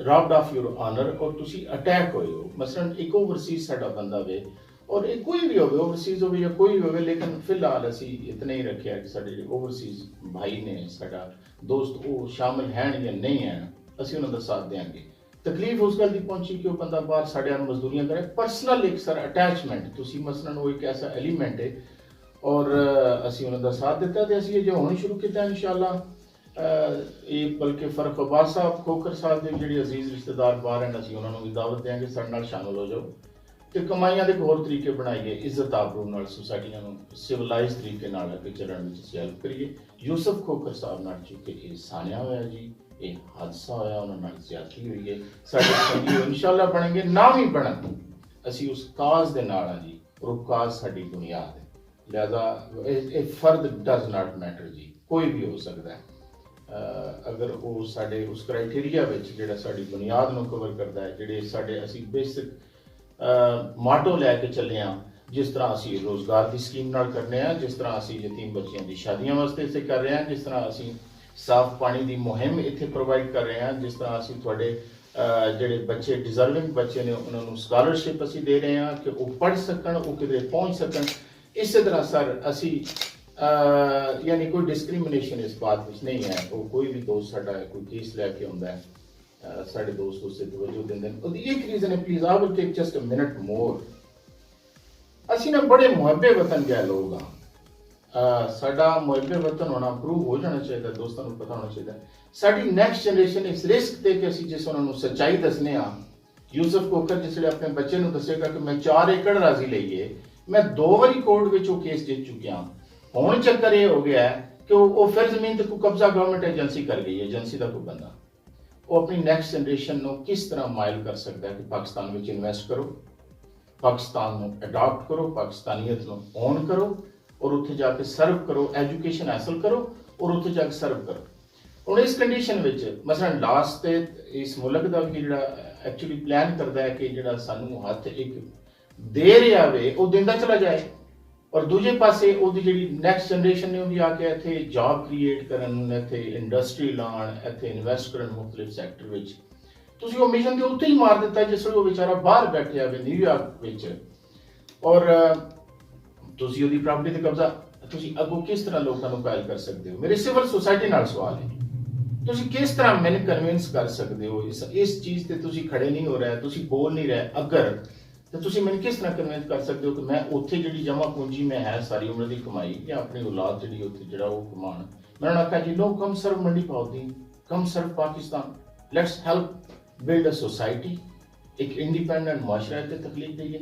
robbed of your honour, ਔਰ ਤੁਸੀਂ ਅਟੈਕ ਹੋਏ ਹੋ। ਮਸਲਨ ਇੱਕ ਓਵਰਸੀਜ਼ ਸਾਡਾ ਬੰਦਾ ਵੇ ਔਰ ਇਹ ਕੋਈ ਵੀ ਹੋਵੇ, ਓਵਰਸੀਜ਼ ਹੋਵੇ ਜਾਂ ਕੋਈ ਵੀ ਹੋਵੇ, ਲੇਕਿਨ ਫਿਲਹਾਲ ਅਸੀਂ ਇਤਨਾ ਹੀ ਰੱਖਿਆ ਕਿ ਸਾਡੇ ਜਿਹੜੇ ਓਵਰਸੀਜ਼ ਭਾਈ ਨੇ, ਸਾਡਾ ਦੋਸਤ, ਉਹ ਸ਼ਾਮਿਲ ਹਨ ਜਾਂ ਨਹੀਂ ਹਨ, ਅਸੀਂ ਉਹਨਾਂ ਦਾ ਸਾਥ ਦੇਵਾਂਗੇ। ਤਕਲੀਫ ਉਸ ਗੱਲ ਦੀ ਪਹੁੰਚੀ ਕਿ ਉਹ ਬੰਦਾ ਬਾਹਰ ਸਾਡੇ ਨਾਲ ਮਜ਼ਦੂਰੀਆਂ ਕਰੇ, ਪਰਸਨਲ ਇੱਕ ਸਰ ਅਟੈਚਮੈਂਟ, ਤੁਸੀਂ ਮਸਲਨ ਉਹ ਇੱਕ ਐਸਾ ਐਲੀਮੈਂਟ ਹੈ, ਔਰ ਅਸੀਂ ਉਹਨਾਂ ਦਾ ਸਾਥ ਦਿੱਤਾ ਤੇ ਅਸੀਂ ਇਹ ਜੋ ਹੁਣ ਸ਼ੁਰੂ ਕੀਤਾ ਇਨਸ਼ਾਅੱਲਾ। ਇਹ ਬਲਕਿ ਫਰਖਬਾਦ ਸਾਹਿਬ ਖੋਖਰ ਸਾਹਿਬ ਦੇ ਜਿਹੜੇ ਅਜ਼ੀਜ਼ ਰਿਸ਼ਤੇਦਾਰ ਬਾਹਰ ਹਨ, ਅਸੀਂ ਉਹਨਾਂ ਨੂੰ ਵੀ ਦਾਵਤ ਦੇਵਾਂਗੇ ਸਾਡੇ ਨਾਲ ਸ਼ਾਮਿਲ ਹੋ ਜਾਓ ਤੇ ਕਮਾਈਆਂ ਦੇ ਹੋਰ ਤਰੀਕੇ ਬਣਾਈਏ, ਇੱਜ਼ਤ ਆਬਰੂ ਨਾਲ ਸੋਸਾਇਟੀਆਂ ਨੂੰ ਸਿਵਲਾਈਜ਼ ਤਰੀਕੇ ਨਾਲ ਅੱਗੇ ਚੱਲਣ ਵਿੱਚ ਅਸੀਂ ਹੈਲਪ ਕਰੀਏ। ਯੂਸੁਫ ਖੋਖਰ ਸਾਹਿਬ ਨਾਲ ਚੁੱਕੇ ਇਹ ਸਾਨਿਆ ਹੋਇਆ ਜੀ, ਇਹ ਹਾਦਸਾ ਹੋਇਆ, ਉਹਨਾਂ ਨਾਲ ਜ਼ਿਆਦਤੀ ਹੋਈ ਹੈ, ਸਾਡੇ ਸੰਗੀ ਇਨਸ਼ਾਅੱਲਾ ਬਣਨਗੇ, ਨਾ ਵੀ ਬਣਨ ਅਸੀਂ ਉਸ ਕਾਜ਼ ਦੇ ਨਾਲ ਹਾਂ ਜੀ, ਔਰ ਉਹ ਕਾਜ਼ ਸਾਡੀ ਬੁਨਿਆਦ ਹੈ। ਲਿਹਾਜ਼ਾ ਇਹ ਫਰਦ ਡਜ਼ ਨਾਟ ਮੈਟਰ ਜੀ, ਕੋਈ ਵੀ ਹੋ ਸਕਦਾ ਹੈ, ਅਗਰ ਉਹ ਸਾਡੇ ਉਸ ਕ੍ਰਾਈਟੇਰੀਆ ਵਿੱਚ ਜਿਹੜਾ ਸਾਡੀ ਬੁਨਿਆਦ ਨੂੰ ਕਵਰ ਕਰਦਾ ਹੈ, ਜਿਹੜੇ ਸਾਡੇ ਅਸੀਂ ਬੇਸਿਕ ਮਾਟੋ ਲੈ ਕੇ ਚੱਲੇ ਹਾਂ, ਜਿਸ ਤਰ੍ਹਾਂ ਅਸੀਂ ਰੋਜ਼ਗਾਰ ਦੀ ਸਕੀਮ ਨਾਲ ਕਰਨੇ ਆ, ਜਿਸ ਤਰ੍ਹਾਂ ਅਸੀਂ ਯਤੀਮ ਬੱਚਿਆਂ ਦੀ ਸ਼ਾਦੀਆਂ ਵਾਸਤੇ ਇਸੇ ਕਰ ਰਹੇ ਹਾਂ, ਜਿਸ ਤਰ੍ਹਾਂ ਅਸੀਂ ਸਾਫ਼ ਪਾਣੀ ਦੀ ਮੁਹਿੰਮ ਇੱਥੇ ਪ੍ਰੋਵਾਈਡ ਕਰ ਰਹੇ ਹਾਂ, ਜਿਸ ਤਰ੍ਹਾਂ ਅਸੀਂ ਤੁਹਾਡੇ ਜਿਹੜੇ ਬੱਚੇ ਡਿਜ਼ਰਵਿੰਗ ਬੱਚੇ ਨੇ ਉਹਨਾਂ ਨੂੰ ਸਕਾਲਰਸ਼ਿਪ ਅਸੀਂ ਦੇ ਰਹੇ ਹਾਂ ਕਿ ਉਹ ਪੜ੍ਹ ਸਕਣ, ਉਹ ਕਿਤੇ ਪਹੁੰਚ ਸਕਣ। ਇਸੇ ਤਰ੍ਹਾਂ ਸਰ ਅਸੀਂ ਯਾਨੀ ਕੋਈ ਡਿਸਕ੍ਰਿਮੀਨੇਸ਼ਨ ਇਸ ਬਾਤ ਵਿੱਚ ਨਹੀਂ ਹੈ। ਉਹ ਕੋਈ ਵੀ ਦੋਸਤ ਸਾਡਾ ਕੋਈ ਕੇਸ ਲੈ ਕੇ ਆਉਂਦਾ ਹੈ, ਸਾਡੇ ਦੋਸਤ ਉਸੇ ਤਵੱਜੋ ਦਿੰਦੇ ਨੇ। ਉਹਦੀ ਇੱਕ ਰੀਜ਼ਨ ਹੈ, please I will take just a minute more. ਅਸੀਂ ਨਾ ਬੜੇ ਮੁਹੱਬੇ ਵਤਨ ਗਏ ਲੋਕ ਹਾਂ, ਸਾਡਾ ਮੁਹੱਬੇ ਵਤਨ ਹੋਣਾ ਪ੍ਰੂਵ ਹੋ ਜਾਣਾ ਚਾਹੀਦਾ, ਦੋਸਤਾਂ ਨੂੰ ਪਤਾ ਹੋਣਾ ਚਾਹੀਦਾ। ਸਾਡੀ ਨੈਕਸਟ ਜਨਰੇਸ਼ਨ ਇਸ ਰਿਸਕ ਤੇ ਕਿ ਅਸੀਂ ਜਿਸ ਉਹਨਾਂ ਨੂੰ ਸੱਚਾਈ ਦੱਸਨੇ ਆ। ਯੂਸੁਫ ਖੋਖਰ ਜਿਸ ਵੇਲੇ ਆਪਣੇ ਬੱਚੇ ਨੂੰ ਦੱਸੇਗਾ ਕਿ ਮੈਂ 4 ਏਕੜ ਰਾਜ਼ੀ ਲਈਏ, ਮੈਂ 2 ਵਾਰੀ ਕੋਰਟ ਵਿੱਚ ਉਹ ਕੇਸ ਜਿੱਤ ਚੁੱਕਿਆ। ਹੁਣ ਚੱਕਰ ਇਹ ਹੋ ਗਿਆ ਕਿ ਉਹ ਫਿਰ ਜ਼ਮੀਨ ਤੇ ਕੋਈ ਕਬਜ਼ਾ ਗਵਰਨਮੈਂਟ ਏਜੰਸੀ ਕਰ ਗਈ ਹੈ, ਏਜੰਸੀ ਦਾ ਕੋਈ ਬੰਦਾ। ਉਹ ਆਪਣੀ ਨੈਕਸਟ ਜਨਰੇਸ਼ਨ ਨੂੰ ਕਿਸ ਤਰ੍ਹਾਂ ਮਾਇਲ ਕਰ ਸਕਦਾ ਹੈ ਕਿ ਪਾਕਿਸਤਾਨ ਵਿੱਚ ਇਨਵੈਸਟ ਕਰੋ, ਪਾਕਿਸਤਾਨ ਨੂੰ ਅਡਾਪਟ ਕਰੋ, ਪਾਕਿਸਤਾਨੀਅਤ ਨੂੰ ਓਨ ਕਰੋ ਔਰ ਉੱਥੇ ਜਾ ਕੇ ਸਰਵ ਕਰੋ, ਐਜੂਕੇਸ਼ਨ ਹਾਸਲ ਕਰੋ ਔਰ ਉੱਥੇ ਜਾ ਕੇ ਸਰਵ ਕਰੋ। ਹੁਣ ਇਸ ਕੰਡੀਸ਼ਨ ਵਿੱਚ ਮਸਲਨ ਲਾਸਟ ਤੇ ਇਸ ਮੁਲਕ ਦਾ ਵੀ ਜਿਹੜਾ ਐਕਚੁਅਲੀ ਪਲਾਨ ਕਰਦਾ ਹੈ ਕਿ ਜਿਹੜਾ ਸਾਨੂੰ ਹੱਥ ਇੱਕ ਦੇ ਰਿਹਾ ਵੇ ਉਹ ਦਿੰਦਾ ਚਲਾ ਜਾਏ, ਔਰ ਦੂਜੇ ਪਾਸੇ ਉਹਦੀ ਜਿਹੜੀ ਨੈਕਸਟ ਜਨਰੇਸ਼ਨ ਨੇ ਉਹਦੀ ਆ ਕੇ ਇੱਥੇ ਜੌਬ ਕ੍ਰੀਏਟ ਕਰਨ, ਇੱਥੇ ਇੰਡਸਟਰੀ ਲਾਉਣ, ਇੱਥੇ ਇਨਵੈਸਟ ਕਰਨ ਮੁਖਤਲਿਫ ਸੈਕਟਰ ਵਿੱਚ। ਤੁਸੀਂ ਉਹ ਮਿਸ਼ਨ ਦੇ ਉੱਤੇ ਹੀ ਮਾਰ ਦਿੱਤਾ ਜਿਸ ਵੇਲੇ ਉਹ ਵਿਚਾਰਾ ਬਾਹਰ ਬੈਠਿਆ ਵੇ ਨਿਊਯਾਰਕ ਵਿੱਚ, ਔਰ ਤੁਸੀਂ ਉਹਦੀ ਪ੍ਰਾਪਰਟੀ ਤੇ ਕਬਜ਼ਾ ਤੁਸੀਂ ਅੱਗੋਂ ਕਿਸ ਤਰ੍ਹਾਂ ਲੋਕਾਂ ਨੂੰ ਕਾਇਲ ਕਰ ਸਕਦੇ ਹੋ? ਮੇਰੇ ਸਿਵਲ ਸੁਸਾਇਟੀ ਨਾਲ ਸਵਾਲ ਹੈ, ਤੁਸੀਂ ਕਿਸ ਤਰ੍ਹਾਂ ਮੈਨੂੰ ਕਨਵਿੰਸ ਕਰ ਸਕਦੇ ਹੋ ਇਸ ਚੀਜ਼ ਤੇ ਤੁਸੀਂ ਖੜੇ ਨਹੀਂ ਹੋ ਰਹੇ, ਤੁਸੀਂ ਬੋਲ ਨਹੀਂ ਰਹੇ ਅਗਰ, ਤੇ ਤੁਸੀਂ ਮੈਨੂੰ ਕਿਸ ਤਰ੍ਹਾਂ ਕਨਵਿੰਸ ਕਰ ਸਕਦੇ ਹੋ ਕਿ ਮੈਂ ਉੱਥੇ ਜਿਹੜੀ ਜਮ੍ਹਾਂ ਪੂੰਜੀ ਮੈਂ ਹੈ ਸਾਰੀ ਉਮਰ ਦੀ ਕਮਾਈ ਜਾਂ ਆਪਣੀ ਔਲਾਦ ਜਿਹੜੀ ਉੱਥੇ ਜਿਹੜਾ ਉਹ ਕਮਾਉਣ, ਮੈਂ ਉਹਨਾਂ ਆਖਿਆ ਜੀ ਨੋ ਕਮ ਸਰਵ ਮੰਡੀ ਪਾਉਦੀ, come serve Pakistan, let's help build a society, एक इंडिपेंडेंट माशरा के तकलीफ दी है।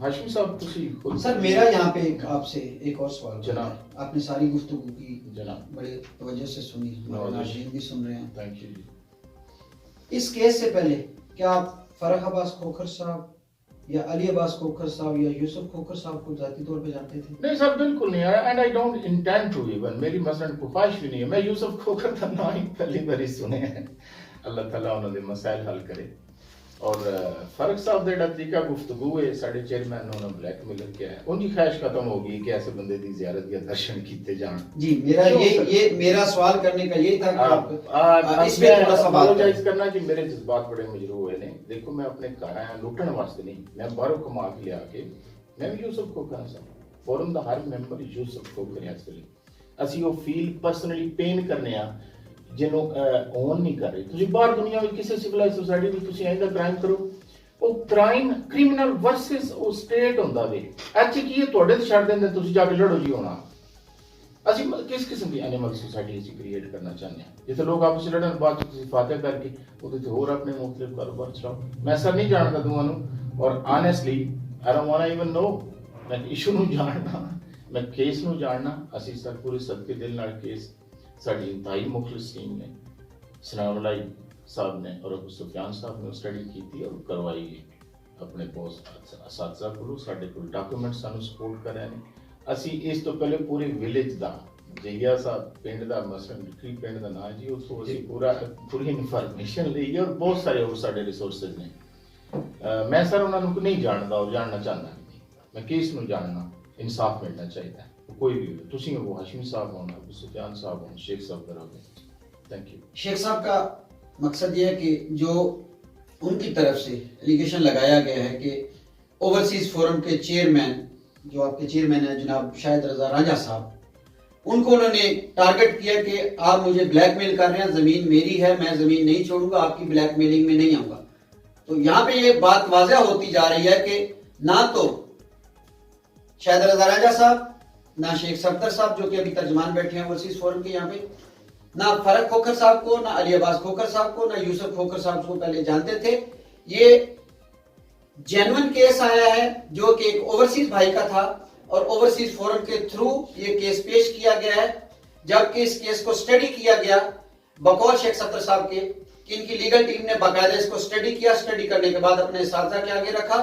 हाशिम साहब तुसी खुद सर मेरा यहाँ पे आपसे एक और सवाल जनाब, आपने सारी गुफ्तगू की जनाब बड़े तवज्जो से सुनी, नाज़रीन भी सुन रहे हैं। थैंक यू जी। इस केस से पहले क्या आप फरख अब्बास खोखर साहब या अली अब्बास खोखर साहब या यूसुफ खोखर साहब को ज़ाती तौर पे जानते थे? नहीं सर बिल्कुल नहीं, and I don't intend to even, मेरी मसलन ख्वाहिश भी नहीं है। मैं यूसुफ खोखर का नाम ही पहली बार सुने हैं। अल्लाह ताला उन्होंने मसाइल हल करे। और फरक साहब ਦਾ ਤਰੀਕਾ ਗੁਫ਼ਤਗੂ ਹੈ ਸਾਡੇ ਚੇਅਰਮੈਨ ਨੂੰ ਉਹਨਾਂ ਬਲੈਕਮੇਲਰ ਕਿਹਾ ਹੈ, ਉਹਦੀ ਖਾਹਿਸ਼ ਖਤਮ ਹੋ गई कि ऐसे बंदे ਦੀ ज़ियारत या दर्शन किए जान। जी मेरा ये मेरा सवाल करने का यही था कि आप इस पे थोड़ा सा बात करना कि मेरे जज्बात बड़े मजरू हुए ने। देखो मैं अपने घर आया लुटन वास्ते नहीं, मैं बाहरों कमा के लिया के मैं भी यूसुफ खोखर सा फोरम ਦਾ हर मैंबर यूसुफ खोखर है। इसलिए ਅਸੀਂ ਉਹ ਫੀਲ ਪਰਸਨਲੀ ਪੇਨ ਕਰਨੇ ਆ ਜਿਹਨੂੰ ਓਨ ਨਹੀਂ ਕਰ ਰਹੇ। ਤੁਸੀਂ ਬਾਹਰ ਦੁਨੀਆ ਵਿੱਚ ਕਿਸੇ ਸਿਵਲਾਈਜ਼ ਸੋਸਾਇਟੀ ਵਿੱਚ ਤੁਸੀਂ ਇਹਦਾ ਕ੍ਰਾਈਮ ਕਰੋ, ਉਹ ਕ੍ਰਾਈਮ ਕ੍ਰਿਮੀਨਲ ਵਰਸਸ ਉਹ ਸਟੇਟ ਹੁੰਦਾ ਵੇ। ਅੱਛਾ ਕੀ ਇਹ ਤੁਹਾਡੇ ਤੇ ਛੱਡ ਦਿੰਦੇ ਤੁਸੀਂ ਜਾ ਕੇ ਲੜੋ ਜੀ ਹੋਣਾ, ਅਸੀਂ ਕਿਸ ਕਿਸਮ ਦੀ ਐਨੀਮਲ ਸੋਸਾਇਟੀ ਅਸੀਂ ਕ੍ਰੀਏਟ ਕਰਨਾ ਚਾਹੁੰਦੇ ਹਾਂ ਜਿੱਥੇ ਲੋਕ ਆਪਸ ਵਿੱਚ ਲੜਨ ਬਾਅਦ ਤੁਸੀਂ ਫਾਤਿਹ ਕਰਕੇ ਉਹਦੇ ਤੇ ਹੋਰ ਆਪਣੇ ਮੁਖਤਲਿਫ ਕਾਰੋਬਾਰ ਚਲਾਓ। ਮੈਂ ਸਰ ਨਹੀਂ ਜਾਣਦਾ ਦੋਵਾਂ ਨੂੰ ਔਰ honestly I don't want even ਨੋ ਮੈਂ ਇਸ਼ੂ ਨੂੰ ਜਾਣਦਾ ਮੈਂ ਕੇਸ ਨੂੰ ਜਾਣਨਾ। ਅਸੀਂ ਸਰ ਪੂਰੇ ਸਦਕੇ ਦਿਲ ਨਾਲ ਕੇਸ ਸਾਡੀ ਇੰਤਹਾਈ ਮੁਖਲਿਸ ਟੀਮ ਨੇ ਸਨਾਵਲਾਈ ਸਾਹਿਬ ਨੇ ਔਰ ਅਬੂ ਸੁਫਿਆਨ ਸਾਹਿਬ ਨੇ ਸਟੱਡੀ ਕੀਤੀ ਔਰ ਕਰਵਾਈ ਆਪਣੇ ਪੋਸਟ ਅਸਾਤਜ਼ਾ ਕੋਲੋਂ ਸਾਡੇ ਕੋਲ ਡਾਕੂਮੈਂਟ ਸਾਨੂੰ ਸਪੋਰਟ ਕਰ ਰਹੇ ਨੇ। ਅਸੀਂ ਇਸ ਤੋਂ ਪਹਿਲੇ ਪੂਰੇ ਵਿਲੇਜ ਦਾ ਜਈਆ ਸਾਹਿਬ ਪਿੰਡ ਦਾ ਮਸਲਨ ਡਿਕਰੀ ਪਿੰਡ ਦਾ ਨਾਂ ਜੀ ਉੱਥੋਂ ਅਸੀਂ ਪੂਰੀ ਇਨਫੋਰਮੇਸ਼ਨ ਲਈ ਔਰ ਬਹੁਤ ਸਾਰੇ ਹੋਰ ਸਾਡੇ ਰਿਸੋਰਸਿਸ ਨੇ। ਮੈਂ ਸਰ ਉਹਨਾਂ ਨੂੰ ਨਹੀਂ ਜਾਣਦਾ ਔਰ ਜਾਣਨਾ ਚਾਹੁੰਦਾ ਨਹੀਂ। ਮੈਂ ਕੇਸ ਨੂੰ ਜਾਣਨਾ इंसाफ मिलना चाहिए कोई भी हो तुसी वो हाशिमी साहब होना अबू सुफियान साहब होना शेख साहब करोगे। Thank you. शेख साहब का मकसद ये है कि जो उनकी तरफ से एलिगेशन लगाया गया है कि ओवरसीज फोरम के चेयरमैन जो आपके चेयरमैन है जनाब शाहिद रजा राजा साहब उनको उन्होंने टारगेट किया कि आप मुझे ब्लैकमेल कर रहे हैं, जमीन मेरी है, मैं जमीन नहीं छोड़ूंगा, आपकी ब्लैकमेलिंग में नहीं आऊंगा। तो यहाँ पे ये बात वाज़ह होती जा रही है कि ना तो शाहिद रजा राजा साहब ना शेख सफदर साहब जो कि अभी तर्जमान बैठे हैं ओवरसीज फोरम के यहाँ पे, ना फरक खोखर साहब को, ना अली अब्बास खोखर साहब को, ना यूसुफ खोखर साहब को पहले जानते थे। ये जेन्युइन केस आया है जो कि एक ओवरसीज भाई का था और ओवरसीज फोरम के थ्रू ये केस पेश किया गया है। जबकि इस केस को स्टडी किया गया बकौल शेख सफदर साहब के कि इनकी लीगल टीम ने बाकायदा इसको स्टडी किया, स्टडी करने के बाद अपने साथी के आगे रखा,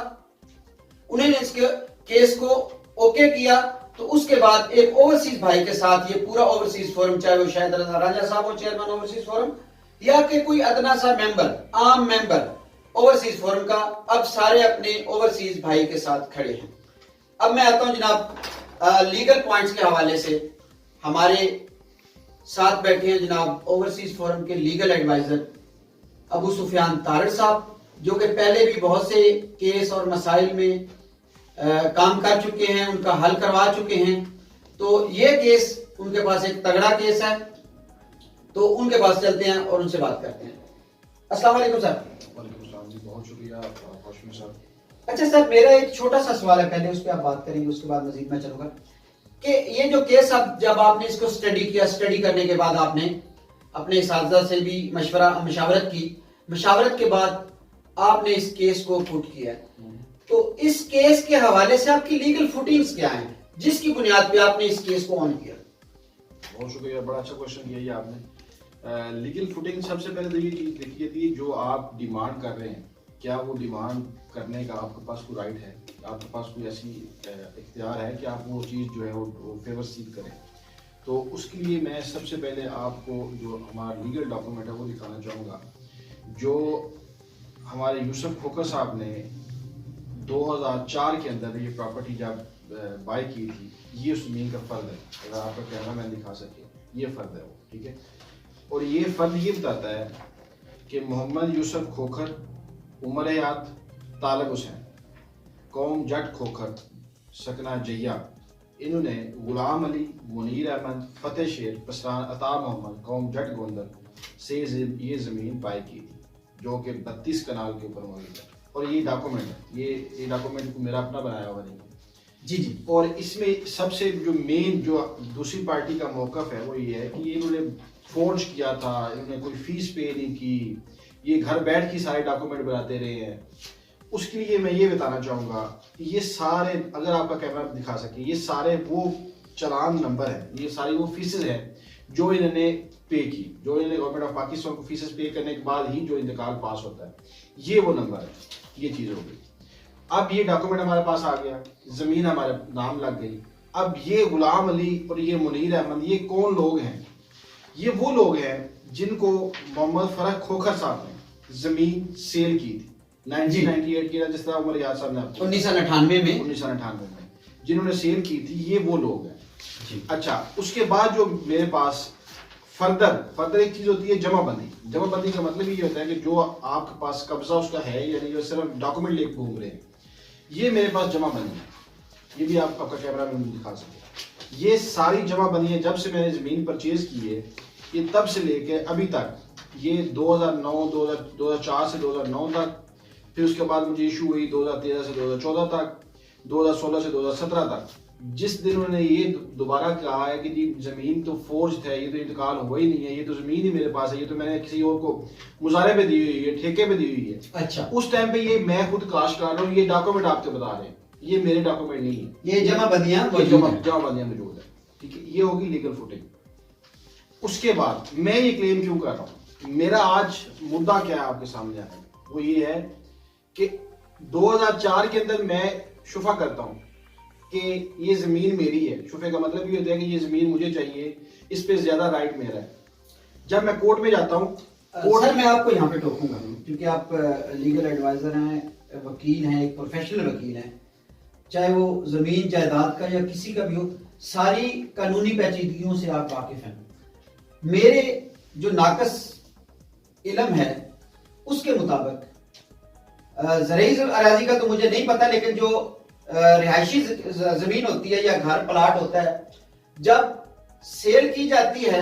उन्होंने इसके केस को ओके किया। तो उसके बाद एक ओवरसीज भाई के साथ ये पूरा ओवरसीज फोरम चाहे वो शाहिद रजा राजा साहब हो चेयरमैन ओवरसीज फोरम या कि कोई अदना सा मेंबर आम मेंबर ओवरसीज फोरम का, अब सारे अपने ओवरसीज भाई के साथ खड़े हैं। अब मैं आता हूं जनाब लीगल पॉइंट्स के हवाले से हमारे साथ बैठे हैं जनाब ओवरसीज फोरम के लीगल एडवाइजर अबू सुफियान तारड़ साहब जो कि पहले भी बहुत से केस और मसाइल में काम कर चुके हैं, उनका हल करवा चुके हैं। तो ये केस उनके पास एक तगड़ा केस है, तो उनके पास चलते हैं और उनसे बात करते हैं। अस्सलाम वालेकुम सर। वालेकुम सलाम जी, बहुत शुक्रिया हाशिमी साहब। अच्छा सर, मेरा एक छोटा सा सवाल है, पहले उस पर आप बात करेंगे उसके बाद मजीद मैं चलूंगा कि ये जो केस अब जब आपने इसको स्टडी किया, स्टडी करने के बाद आपने अपने साथी से भी मशावरत की, मशावरत के बाद आपने इस केस को पुट किया, तो इस केस के हवाले से आपकी लीगल फुटिंग्स क्या हैं जिसकी बुनियाद पे आपने इस केस को ऑन किया? बहुत शुक्रिया, बड़ा अच्छा क्वेश्चन किया ये आपने। लीगल फुटिंग सबसे पहले तो ये चीज़ देखिए थी जो आप डिमांड कर रहे हैं, क्या वो डिमांड करने का आपके पास कोई राइट है, आपके पास कोई ऐसी इख्तियार है कि आप वो चीज़ जो है वो फेवर सीक करें। तो उसके लिए मैं सबसे पहले आपको जो हमारा लीगल डॉक्यूमेंट है वो दिखाना चाहूँगा। जो हमारे यूसुफ खोखर साहब ने 2004 के अंदर ये प्रॉपर्टी जब बाय की थी, ये उस ज़मीन का फ़र्द है। अगर आपका कैमरा मैन दिखा सके, ये फ़र्द है वो, ठीक है। और ये फ़र्द ये बताता है कि मोहम्मद यूसुफ खोखर, उमर हयात, तालब हुसैन, कौम जट खोखर, सकना जैया, इन्होंने गुलाम अली, मुनीर अहमद, फतेह शेर, पसरान अता मोहम्मद, कौम जट गोंदल से ये ज़मीन बाय की थी जो कि 32 कनाल के ऊपर मौजूद है। और ये डॉक्यूमेंट है, ये डॉक्यूमेंट मेरा अपना बनाया हुआ नहीं है जी जी। और इसमें सबसे जो मेन जो दूसरी पार्टी का मौक़िफ़ है वो ये है कि ये इन्होंने फोर्ज किया था, इन्होंने कोई फीस पे नहीं की, ये घर बैठ के सारे डॉक्यूमेंट बनाते रहे हैं। उसके लिए मैं ये बताना चाहूँगा कि ये सारे, अगर आपका कैमरा दिखा सके, ये सारे वो चलान नंबर है, ये सारी वो फीसेज है जो इन्होंने पे की, जो इन्होंने गवर्नमेंट ऑफ पाकिस्तान को फीसेज पे करने के बाद ही जो इंतकाल पास होता है, ये वो नंबर है, ये चीज़ हो गई। अब ये डॉक्यूमेंट हमारे पास आ गया, ज़मीन हमारे नाम लग गई। अब ये गुलाम अली और ये मुनीर अहमद, ये कौन लोग हैं? ये वो लोग हैं जिनको मोहम्मद फरक खोखर साहब ने ज़मीन सेल की थी 1998 की, जिस तरह उमर याद साहब ने 1998 में जिन्होंने सेल की थी, ये वो लोग हैं जी। अच्छा, उसके बाद जो मेरे पास फर्दर एक चीज़ होती है जमाबंदी। जमाबंदी का मतलब ये होता है कि जो आपके पास कब्जा उसका है, यानी जो सिर्फ डॉक्यूमेंट लेके घूम रहे हैं, ये मेरे पास जमाबंदी है। ये भी आपका कैमरा में दिखा सके, ये सारी जमाबंदी जब से मैंने ज़मीन परचेज की है, ये तब से लेके अभी तक, ये 2004 से 2009 तक, फिर उसके बाद मुझे इशू हुई 2013 से 2014 तक, 2016 से 2017 तक, जिस दिन उन्होंने ये दोबारा कहा है कि जी जमीन तो फोर्ज्ड है, ये तो इंतकाल हुआ ही नहीं है, ये तो जमीन ही मेरे पास है, ये तो मैंने किसी और को मुजारे पे दी हुई है, ठेके पे दी हुई है, अच्छा, उस टाइम पे ये मैं खुद काश कर रहा हूँ, ये डॉक्यूमेंट आपको बता रहे हैं, ये मेरे डॉक्यूमेंट नहीं है, ये जमाबंदियां ये मौजूद हैं। जमाबंदियां मौजूद है, ठीक है, ये होगी लीगल फुटेज। उसके बाद मैं ये क्लेम क्यों कर रहा हूँ, मेरा आज मुद्दा क्या है आपके सामने आया है, वो ये है कि 2004 के अंदर मैं शुफा करता हूँ कि ये जमीन मेरी है। शुफे का मतलब ये होता है कि ये जमीन मुझे चाहिए, इस पे ज्यादा राइट मेरा है। जब मैं कोर्ट में जाता हूँ, सर मैं आपको यहाँ पे टोकूंगा क्योंकि आप लीगल एडवाइजर हैं, वकील हैं, एक प्रोफेशनल वकील हैं, चाहे वो जमीन जायदाद का या किसी का भी हो, सारी कानूनी पेचीदगियों से आप वाकिफ हैं। मेरे जो नाकस इल्म है उसके मुताबिक ज़रई अराजी का तो मुझे नहीं पता, लेकिन जो रिहायशी जमीन होती है या घर प्लाट होता है, जब सेल की जाती है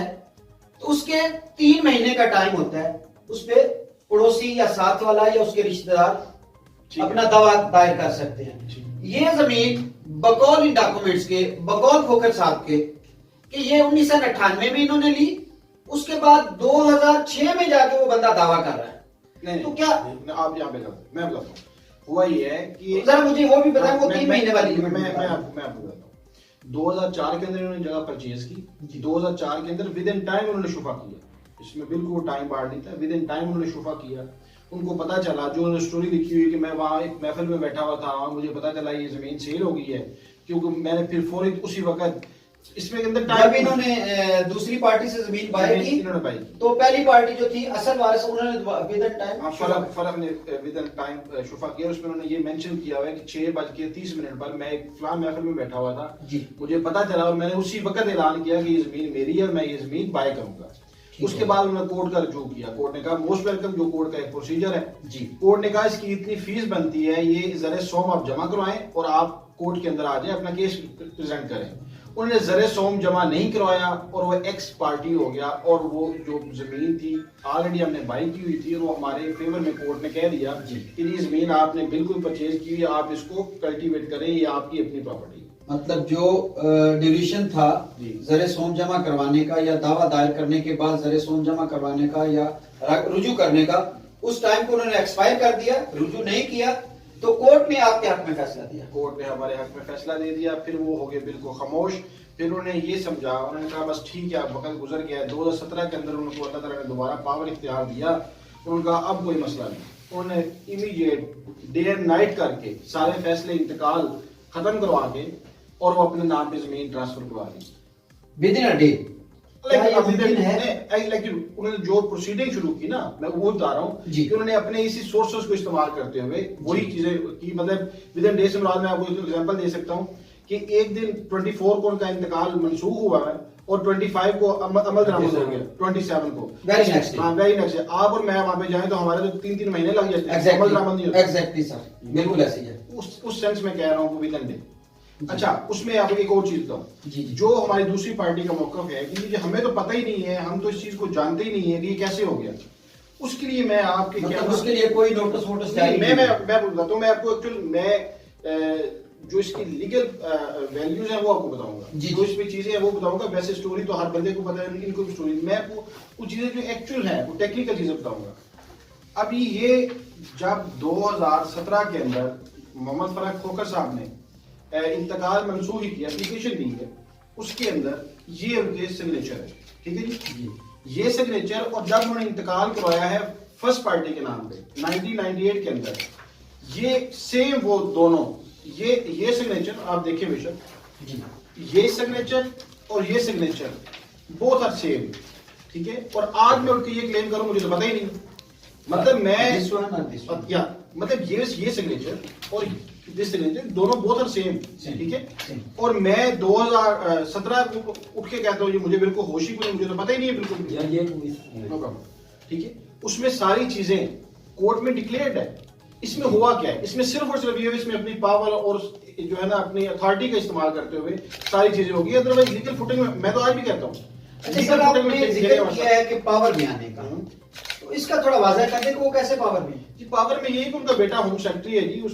तो उसके 3 महीने का टाइम होता है, उस पे पड़ोसी या साथ वाला या उसके रिश्तेदार अपना दावा दायर कर सकते हैं। ये जमीन बकौल इन डॉक्यूमेंट्स के, बकौल खोखर साहब के, कि ये 1998 में इन्होंने ली, उसके बाद 2006 में जाके वो बंदा दावा कर रहा है। नहीं, तो क्या आप यहाँ पे मैं बताता हूँ, हुआ ये है कि जरा मुझे वो भी बताएं, वो 3 महीने वाली मैं आपको बताता हूँ। 2004 के अंदर उन्होंने जगह परचेज की, 2004 के अंदर विद इन टाइम उन्होंने शुफा किया, इसमें बिल्कुल टाइम बाढ़ नहीं था, विद इन टाइम उन्होंने शुफा किया। उनको पता चला, जो उन्होंने स्टोरी लिखी हुई कि मैं वहाँ एक महफिल में बैठा हुआ था, वहाँ मुझे पता चला ये जमीन सेल हो गई है, क्योंकि मैंने फिर फौरी उसी वक्त इसमें के अंदर जब टाइम इन्होंने दूसरी पार्टी से जमीन बाय की, इन्होंने बाय की, तो पहली पार्टी जो थी असल वारिस, उन्होंने विद इन टाइम फर्क ने विद इन टाइम शुफा किया। उसमें उन्होंने ये मेंशन किया हुआ है कि 6:30 पर मैं एक फलां महफिल में बैठा हुआ था, मुझे पता चला और मैंने उसी वक्त ऐलान किया कि ये जमीन मेरी है, मैं ये जमीन बाय करूंगा। उसके बाद उन्होंने कोर्ट का रजू किया, कोर्ट ने कहा मोस्ट वेलकम, जो कोर्ट का एक प्रोसीजर है जी। कोर्ट ने कहा इसकी इतनी फीस बनती है, ये ज़रे सोम आप जमा करवाएं और आप कोर्ट के अंदर आ जाए, अपना केस प्रेजेंट करें। उन्होंने ज़रे सोम जमा नहीं करवाया और वो एक्स पार्टी हो गया, और वो जो जमीन थी ऑलरेडी हमने बाई की हुई थी, और वो हमारे फेवर में कोर्ट ने कह दिया कि ये जमीन आपने बिल्कुल परचेज की हुई है, आप इसको कल्टीवेट करें, ये आपकी अपनी प्रॉपर्टी। मतलब जो ड्यूरेशन था ज़रे सोम जमा करवाने का या दावा दायर करने के बाद ज़रे सोम जमा करवाने का या रुजू करने का, उस टाइम को उन्होंने एक्सपायर कर दिया, रुजू नहीं किया, तो कोर्ट ने आपके हक में फैसला दिया। कोर्ट ने हमारे हक में फैसला दे दिया, फिर वो हो गए बिल्कुल खामोश। फिर उन्होंने ये समझा, उन्होंने कहा बस ठीक है, अब वक्त गुजर गया है। 2017 के अंदर उनको अल्लाह ताला ने दोबारा पावर इख्तियार दिया, उन्होंने कहा अब कोई मसला नहीं। उन्होंने इमीडिएट डे एंड नाइट करके सारे फैसले इंतकाल खत्म करवा के और वो अपने नाम पे जमीन ट्रांसफर करवा दी विद इन अ डे। उन्होंने जो प्रोसीडिंग शुरू की ना, मैं वो बता रहा हूँ कि उन्होंने अपने इसी सोर्सेस को इस्तेमाल करते हुए वही चीजें की। मतलब विद इन डे से मुराद मैं आपको एग्जांपल दे सकता हूँ कि एक दिन 24 को उनका इंतकाल मनसूख हुआ है और 25 को अमल दरामद हो गया, 27 को वेरी नेक्स्ट डे आप और मैं वहां पे जाएं तो हमारे तो 3-3 महीने लग जाते हैं, अमल दरामद नहीं होता। एग्जैक्टली सर, बिल्कुल ऐसे ही है। उस सेंस में कह रहा हूँ विद इन डे। अच्छा, उसमें आपको एक और चीज बताऊं, जो हमारी दूसरी पार्टी का मौकफ है कि हमें तो पता ही नहीं है, हम तो इस चीज को जानते ही नहीं है कि ये कैसे हो गया, उसके लिए मैं आपके क्या, उसके लिए कोई नोटिस वोटिस मैं बताता हूँ, मैं आपको एक्चुअल मैं जो इसकी लीगल वैल्यूज हैं वो आपको बताऊंगा, जो इसमें चीजें हैं वो बताऊंगा। वैसे स्टोरी तो हर बंदे को पता है, इनको भी स्टोरी, मैं आपको कुछ चीजें जो एक्चुअल है वो टेक्निकल चीजें बताऊंगा। अभी ये जब 2017 के अंदर मोहम्मद फराज खोखर साहब ने इंतकाल मंसूखी की एप्लीकेशन दी है, उसके अंदर ये उनके सिग्नेचर है, ठीक है जी, ये सिग्नेचर। और जब उन्होंने इंतकाल करवाया है फर्स्ट पार्टी के नाम पे 1998 के अंदर, ये सेम वो दोनों, ये सिग्नेचर आप देखिए बेशक, ये सिग्नेचर और ये सिग्नेचर बोथ आर सेम, ठीक है। और आज मैं उनके ये क्लेम करूं, मुझे तो पता ही नहीं, मतलब मैं या मतलब ये सिग्नेचर और दिस सिग्नेचर दोनों बोथ आर सेम, ठीक है। और मैं 2017 को उठ के कहता हूँ ये मुझे बिल्कुल होश ही नहीं, मुझे तो पता ही नहीं है बिल्कुल, ठीक है। उसमें सारी चीजें कोर्ट में डिक्लेयर्ड है। इसमें हुआ क्या है, इसमें सिर्फ और सिर्फ ये इसमें अपनी पावर और जो है ना अपनी अथॉरिटी का इस्तेमाल करते हुए सारी चीजें होगी। अदरवाइज लीगल फुटिंग में मैं तो आज भी कहता हूँ, जिक्र किया है कि पावर में आने का, तो इसका थोड़ा वाजह कर दे कि वो कैसे पावर में है। जी पावर में यही कि उनका बेटा होम सेक्रेटरी है जी, उस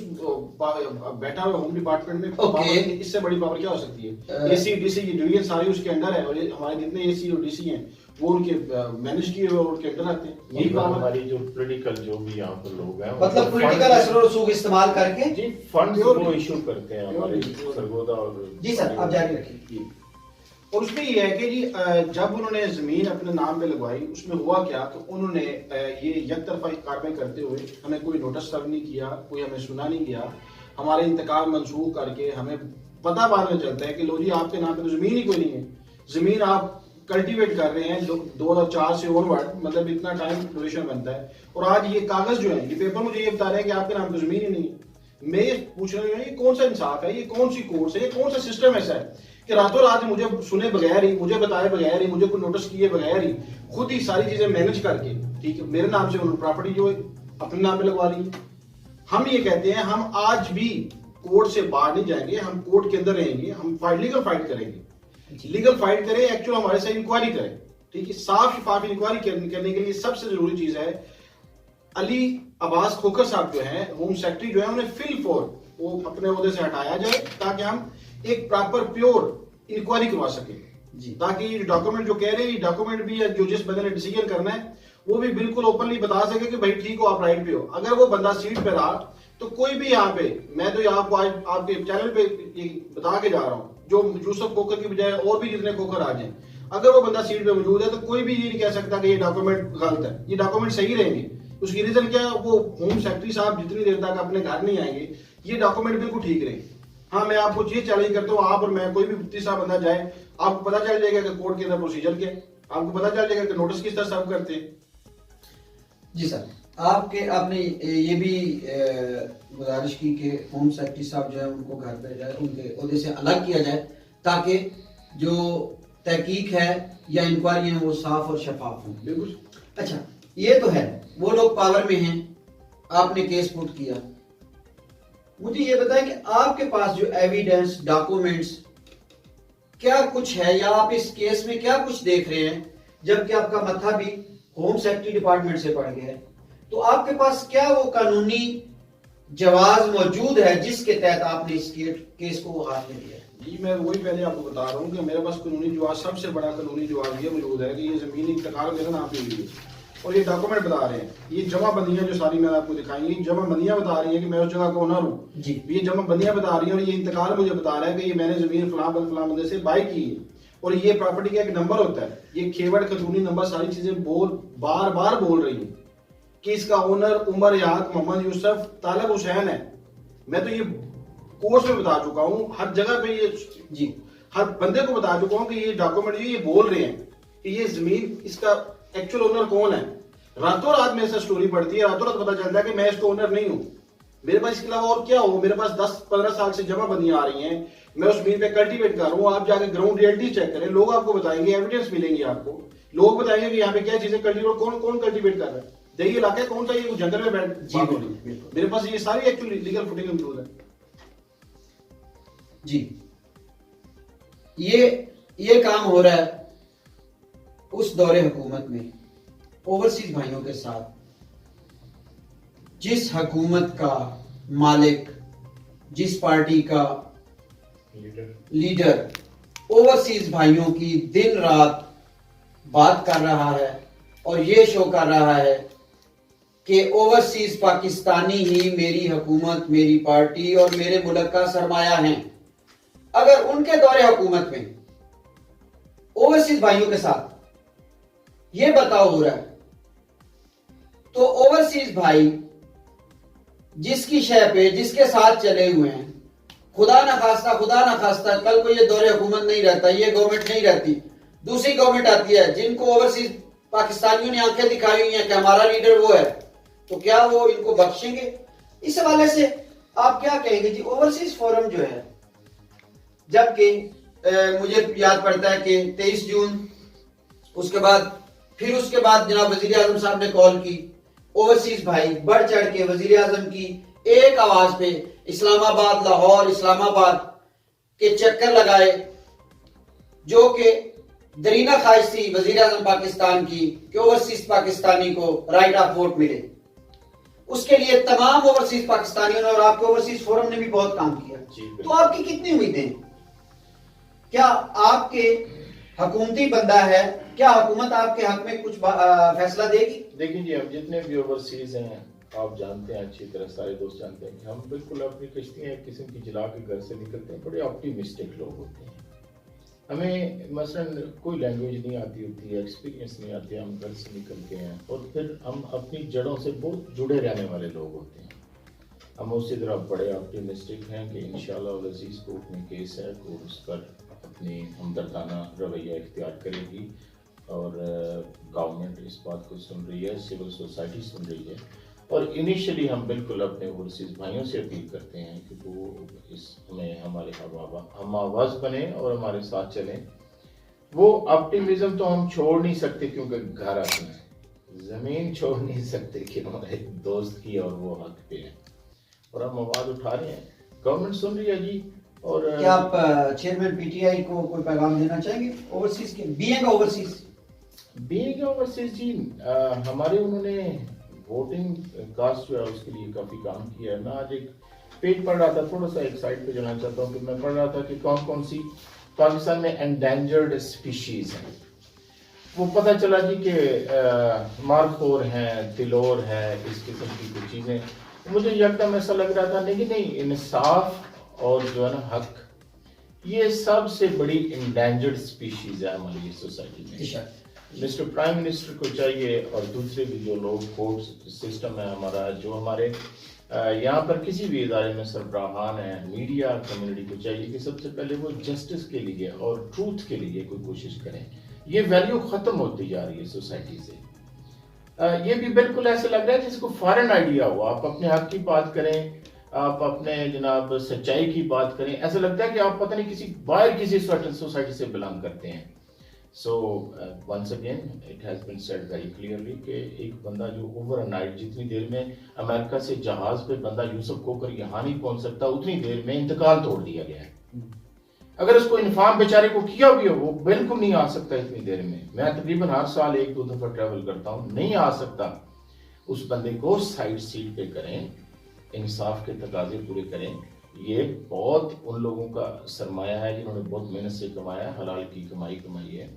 बैठा हुआ होम डिपार्टमेंट में। Okay. पावर इससे बड़ी पावर क्या हो सकती है? एसी डीसी की डिवीजन सारी उसके अंडर है, और ये हमारे जितने एसी और डीसी हैं वो उनके मैनेज किए हुए और उनके अंडर आते हैं। यही मतलब पावर हमारी जो पॉलिटिकल जो भी यहाँ पर लोग हैं, मतलब पॉलिटिकल असर और रसूख इस्तेमाल करके। जी फंड वो इशू करते हैं हमारे सरगोदा और जी सर, आप जारी रखिए। और उसमें ये है कि जी जब उन्होंने जमीन अपने नाम पे लगवाई, उसमें हुआ क्या कि उन्होंने ये यकतरफा कार्रवाई करते हुए हमें कोई नोटिस सर्व नहीं किया, कोई हमें सुना नहीं किया, हमारे इंतकाल मंसूख करके हमें पता बाद में चलता है कि लो जी आपके नाम पे तो जमीन ही कोई नहीं है, जमीन आप कल्टीवेट कर रहे हैं 2004 से ओवरवर्ड, मतलब इतना टाइम ड्यूरेशन बनता है, और आज ये कागज जो है, ये पेपर मुझे ये बता रहे हैं कि आपके नाम पे जमीन ही नहीं है। मैं ये पूछ रहा हूँ ये कौन सा इंसाफ है, ये कौन सी कोर्स है, ये कौन सा सिस्टम ऐसा है कि रातों रात मुझे सुने बगैर ही, मुझे बताए बगैर ही, मुझे कोई नोटिस किए बगैर ही खुद ही सारी चीजें मैनेज करके, ठीक है, मेरे नाम से उन्होंने प्रॉपर्टी जो अपने नाम पे लगवा ली। हम ये कहते हैं हम आज भी कोर्ट से बाहर नहीं जाएंगे, हम कोर्ट के अंदर रहेंगे, हम लीगल फाइट करेंगे, लीगल फाइट करें, एक्चुअल हमारे साथ इंक्वायरी करें, ठीक है, साफ शफाफ इंक्वायरी करने के लिए सबसे जरूरी चीज है अली अब्बास खोखर साहब जो हैं होम सेक्रेटरी जो है उन्हें फिल फॉर वो अपने ओहदे से हटाया जाए, ताकि हम एक प्रॉपर प्योर इंक्वायरी करवा सके, ताकि ये डॉक्यूमेंट जो कह रहे हैं ये डॉक्यूमेंट भी है, जो जिस बंदे ने डिसीजन करना है वो भी बिल्कुल ओपनली बता सके कि भाई ठीक हो, आप राइट पे हो। अगर वो बंदा सीट पे रहा तो कोई भी यहाँ पे, मैं तो आपको आज आपके चैनल पे ये बता के जा रहा हूँ, जो यूसुफ खोखर की बजाय और भी जितने खोखर आ जाए, अगर वो बंदा सीट पे मौजूद है तो कोई भी ये नहीं कह सकता कि ये डॉक्यूमेंट गलत है, ये डॉक्यूमेंट सही रहेंगे। उसकी रीजन क्या है, वो होम सेक्रेटरी साहब जितनी देर तक अपने घर नहीं आएंगे ये डॉक्यूमेंट बिल्कुल ठीक रहेंगे। हाँ, मैं आपको ये चैलेंज करता हूँ, आप और मैं कोई भी तीसरा बंदा जाए, आपको पता चल जाएगा कि कोर्ट के अंदर प्रोसीजर क्या है, आपको पता चल जाएगा कि नोटिस किस तरह सर्व करते हैं। जी सर, आपने ये भी गुजारिश की कि होम सेक्रेटरी साहब जो है उनको घर पे जाए, उनके ओहदे से अलग किया जाए, ताकि जो तहकीक है या इंक्वायरी है वो साफ और शफाफ हो। बिल्कुल। अच्छा, ये तो है, वो लोग पावर में हैं, आपने केस पुट किया, मुझे ये बताएं कि आपके पास जो एविडेंस डॉक्यूमेंट्स क्या कुछ है, या आप इस केस में क्या कुछ देख रहे हैं, जबकि आपका मथा भी होम सेक्रेटरी डिपार्टमेंट से पड़ गया है, तो आपके पास क्या वो कानूनी जवाज मौजूद है जिसके तहत आपने इस केस को हाथ में लिया? जी मैं वही पहले आपको बता रहा हूँ कि मेरे पास कानूनी जवाब, सबसे बड़ा कानूनी जवाब ये मौजूद है कि ये जमीन इंतकाल मेरे नाम पे हुई है, और ये डॉक्यूमेंट बता रहे हैं, ये जमाबंदियां जो सारी मैंने आपको दिखाई, ये जमाबंदियां बता रही हैं कि मैं उस जगह का ओनर हूँ जी, ये जमाबंदियां बता रही हैं, और ये इंतकाल मुझे बता रहा है कि ये मैंने जमीन फलां बंदे से बाय की है, और ये प्रॉपर्टी का एक नंबर होता है, ये खेवड़ कानूनी नंबर, सारी चीजें बार बार बोल रही है कि इसका ओनर उमर याद मोहम्मद यूसुफ तालब हुसैन है। मैं तो ये कोर्स में बता चुका हूँ, हर जगह पे ये जी हर बंदे को बता चुका हूँ कि ये डॉक्यूमेंट ये बोल रहे हैं कि ये जमीन इसका एक्चुअल ओनर कौन है। रातों रात में ऐसा स्टोरी पड़ती है, रातों रात पता चलता है कि मैं इसका ओनर नहीं हूँ, मेरे पास इसके अलावा और क्या हो, मेरे पास 10-15 साल से जमाबंदियां आ रही हैं, मैं उस जमीन पे कल्टीवेट कर रहा हूँ। आप जाके ग्राउंड रियलिटी चेक करें, लोग आपको बताएंगे, एविडेंस मिलेंगे आपको, लोग बताएंगे कि यहाँ पे क्या चीजें कल्टीवेट, कौन कल्टीवेट कर रहा है, देखिए इलाका कौन सा, ये जंगल में बैठ, मेरे पास ये सारी एक्चुअली लीगल फुटेज मौजूद है जी। ये काम हो रहा है उस दौरे हुकूमत में ओवरसीज भाइयों के साथ, जिस हुकूमत का मालिक, जिस पार्टी का लीडर ओवरसीज भाइयों की दिन रात बात कर रहा है और ये शो कर रहा है कि ओवरसीज पाकिस्तानी ही मेरी हुकूमत, मेरी पार्टी और मेरे मुल्क का सरमाया है। अगर उनके दौरे हुकूमत में ओवरसीज भाइयों के साथ ये बताओ हो रहा है, तो ओवरसीज भाई जिसकी शय पे, जिसके साथ चले हुए हैं, खुदा ना खास्ता कल को ये दौरे हुकूमत नहीं रहता, ये गवर्नमेंट नहीं रहती, दूसरी गवर्नमेंट आती है, जिनको ओवरसीज पाकिस्तानियों ने आंखें दिखाई हुई हैं कि हमारा लीडर वो है, तो क्या वो इनको बख्शेंगे? इस हवाले से आप क्या कहेंगे जी? ओवरसीज फोरम जो है, जबकि मुझे याद पड़ता है कि 23 जून, उसके बाद जनाब वजीर आजम साहब ने कॉल की, ओवरसीज भाई बढ़ चढ़ के वजीर आजम की एक आवाज पे इस्लामाबाद, लाहौर, इस्लामाबाद के चक्कर लगाए, जो कि दरीना ख्वाहिश थी वजीर आजम पाकिस्तान की कि ओवरसीज पाकिस्तानी को राइट ऑफ वोट मिले। उसके लिए तमाम ओवरसीज पाकिस्तानियों ने और आपके ओवरसीज फोरम ने भी बहुत काम किया। तो आपकी कितनी उम्मीदें? क्या आपके हुकूमती बंदा है, क्या हुकूमत आपके हक में कुछ फैसला देगी? देखिए जी, हम जितने भी ओवरसीज हैं, आप जानते हैं अच्छी तरह, सारे दोस्त जानते हैं कि हम बिल्कुल अपनी कश्तियाँ एक किस्म की जला के घर से निकलते हैं। बड़े ऑप्टिमिस्टिक लोग होते हैं। हमें मसलन कोई लैंग्वेज नहीं आती होती है, एक्सपीरियंस नहीं आते, हम घर से निकलते हैं और फिर हम अपनी जड़ों से बहुत जुड़े रहने वाले लोग होते हैं। हम उसी तरह बड़े ऑप्टिमिस्टिक हैं कि इंशाअल्लाह अजीज़ कोर्ट में केस है, कोर्ट उस पर अपनी हमदर्दाना रवैया इख्तियार करेगी और गवर्नमेंट इस बात को सुन रही है, सिविल सोसाइटी सुन रही है। और इनिशियली हम बिल्कुल अपने ओवरसीज भाइयों से अपील करते हैं कि वो इसमें हमारे हम आवाज़ बने और हमारे साथ चलें। वो ऑप्टिमिज्म तो हम छोड़ नहीं सकते क्योंकि घर अपना है, ज़मीन छोड़ नहीं सकते कि हमारे दोस्त की और वो हक पे है और हम आवाज़ उठा रहे हैं। गवर्नमेंट सुन रही है जी। और क्या आप चेयरमैन पीटीआई को कोई पैगाम देना चाहेंगे ओवरसीज के बीइंग ओवरसीज जी? हमारे उन्होंने वोटिंग कास्ट जो है उसके लिए काफ़ी काम किया है। मैं आज एक पेज पढ़ रहा था, थोड़ा सा एक साइड पे जाना चाहता हूँ कि मैं पढ़ रहा था कि कौन कौन सी पाकिस्तान में एंडेंजर्ड स्पीशीज़ हैं। वो पता चला जी कि मारखोर हैं, तिलोर है, इस किस्म की कुछ चीज़ें। मुझे यकदम ऐसा लग रहा था नहीं, इंसाफ और जो है ना हक, ये सबसे बड़ी एंडेंजर्ड स्पीशीज़ है हमारी सोसाइटी में। मिस्टर प्राइम मिनिस्टर को चाहिए और दूसरे भी जो लोग कोर्ट सिस्टम है हमारा, जो हमारे यहाँ पर किसी भी इदारे में सरबराहान है, मीडिया कम्युनिटी को चाहिए कि सबसे पहले वो जस्टिस के लिए और ट्रूथ के लिए कोई कोशिश करें। ये वैल्यू ख़त्म होती जा रही है सोसाइटी से। ये भी बिल्कुल ऐसा लग रहा है जिसको फॉरेन आइडिया हो। आप अपने हक की बात करें, आप अपने जनाब सच्चाई की बात करें, ऐसा लगता है कि आप पता नहीं किसी बाहर किसी सोसाइटी से बिलोंग करते हैं। So once again it has been said very clearly कि एक बंदा जो ओवरनाइट, जितनी देर में अमेरिका से जहाज पे बंदा यूसुफ खोकर यहाँ नहीं पहुंच सकता, उतनी देर में इंतकाल तोड़ दिया गया है। अगर उसको इन्फॉर्म बेचारे को किया भी हो, वो बिल्कुल नहीं आ सकता इतनी देर में। मैं तकरीबन हर साल 1-2 दफा ट्रैवल करता हूँ, नहीं आ सकता। उस बंदे को साइड सीट पे करें, इंसाफ के तकाजे पूरे करें। ये बहुत उन लोगों का सरमाया है जिन्होंने बहुत मेहनत से कमाया है, हलाल की कमाई है,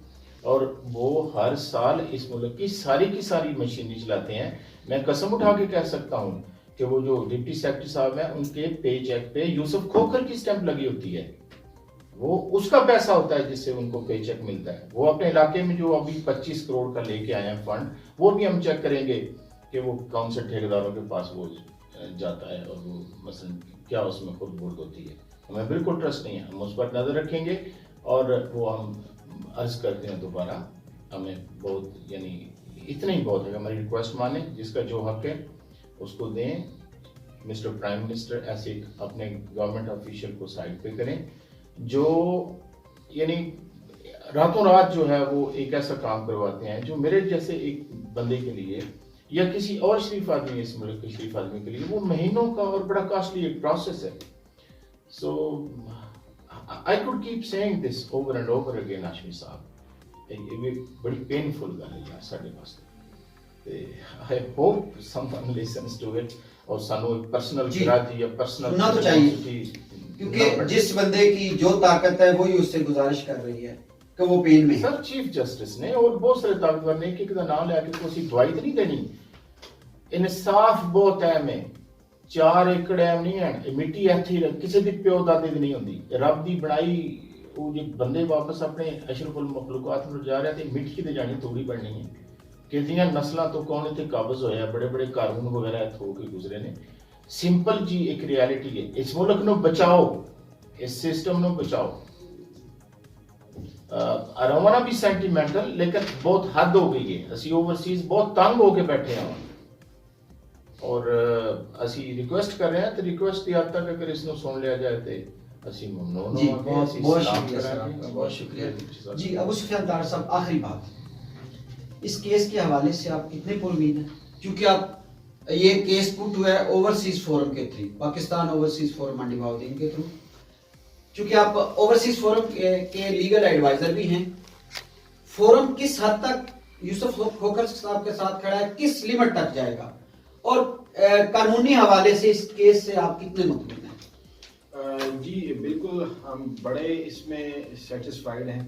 और वो हर साल इस मुल्क की सारी मशीनरी चलाते हैं। मैं कसम उठा के कह सकता हूँ कि वो जो डिप्टी सेक्रेटरी साहब हैं, उनके पे चेक पे यूसुफ खोखर की स्टैंप लगी होती है। वो उसका पैसा होता है जिससे उनको पे चेक मिलता है। वो अपने इलाके में जो अभी 25 करोड़ का लेके आए हैं फंड, वो भी हम चेक करेंगे कि वो कौन से ठेकेदारों के पास वो जाता है और वो मसलन क्या उसमें खुद बोर्ड होती है। हमें बिल्कुल ट्रस्ट नहीं है, हम उस पर नजर रखेंगे और वो हम अर्ज करते हैं दोबारा, हमें बहुत यानी इतना ही बहुत है, हमारी रिक्वेस्ट माने, जिसका जो हक है उसको दें। मिस्टर प्राइम मिनिस्टर ऐसे अपने गवर्नमेंट ऑफिशियल को साइड पे करें जो यानी रातों रात जो है वो एक ऐसा काम करवाते हैं जो मेरे जैसे एक बंदे के लिए या किसी और शरीफ आदमी, इस मुल्क के शरीफ आदमी के लिए वो महीनों का और बड़ा कॉस्टली एक प्रोसेस है। So I could keep saying this over and over again Hashmi साहब, ये बड़ी पेनफुल गल है यार साडे वास्ते। I hope someone listens to it और सानू एक पर्सनल गिराजी या पर्सनल सुनना तो चाहिए, क्योंकि जिस बंदे की जो ताकत है वही उससे गुजारिश कर रही है कि वो पेन में। सर चीफ जस्टिस ने और बहुत सारे ताकतवर ने एक नाम लेके कोई दवाई तो नहीं देनी। इंसाफ बहुत है, में 4 एकड़ एम नहीं है, मिट्टी ऐथी किसी दी प्यो दादे दी नहीं होंदी, रब दी बनाई। वो जो बंदे वापस अपने अशरफुल मखलूकात में जा रहे थे, मिट्टी ते जानी थोड़ी बननी है। कितनियां नस्लां तो कौन इत्थे काबज होया, बड़े बड़े कानून वगैरह इत्थों के गुजरे ने। सिंपल जी एक रियलिटी है, इस मुल्क नूं बचाओ, इस सिस्टम नूं बचाओ। I don't want to be sentimental, लेकिन बहुत हद हो गई है। असी ओवरसीज बहुत तंग होके बैठे हैं और असी रिक्वेस्ट कर रहे हैं, तो रिक्वेस्ट की हद तक अगर इसको सुन लिया जाए तो असी ममनून जी, होंगे। बहुत शुक्रिया सर आपका, बहुत शुक्रिया जी। अबू सुफियान तार साहब, आखिरी बात, इस केस के हवाले से आप कितने पुरउम्मीद हैं? क्योंकि आप ये केस पुट हुआ है ओवरसीज फोरम के थ्रू, पाकिस्तान ओवरसीज फोरम मंडी बाउद्दीन के थ्रू, क्योंकि आप ओवरसीज फोरम के लीगल एडवाइजर भी हैं, फोरम किस हद तक यूसुफ खोखर साहब के साथ खड़ा है, किस लिमिट तक जाएगा, और कानूनी हवाले से इस केस से आप कितने मुतमिन हैं? जी बिल्कुल, हम बड़े इसमें सेटिस्फाइड हैं।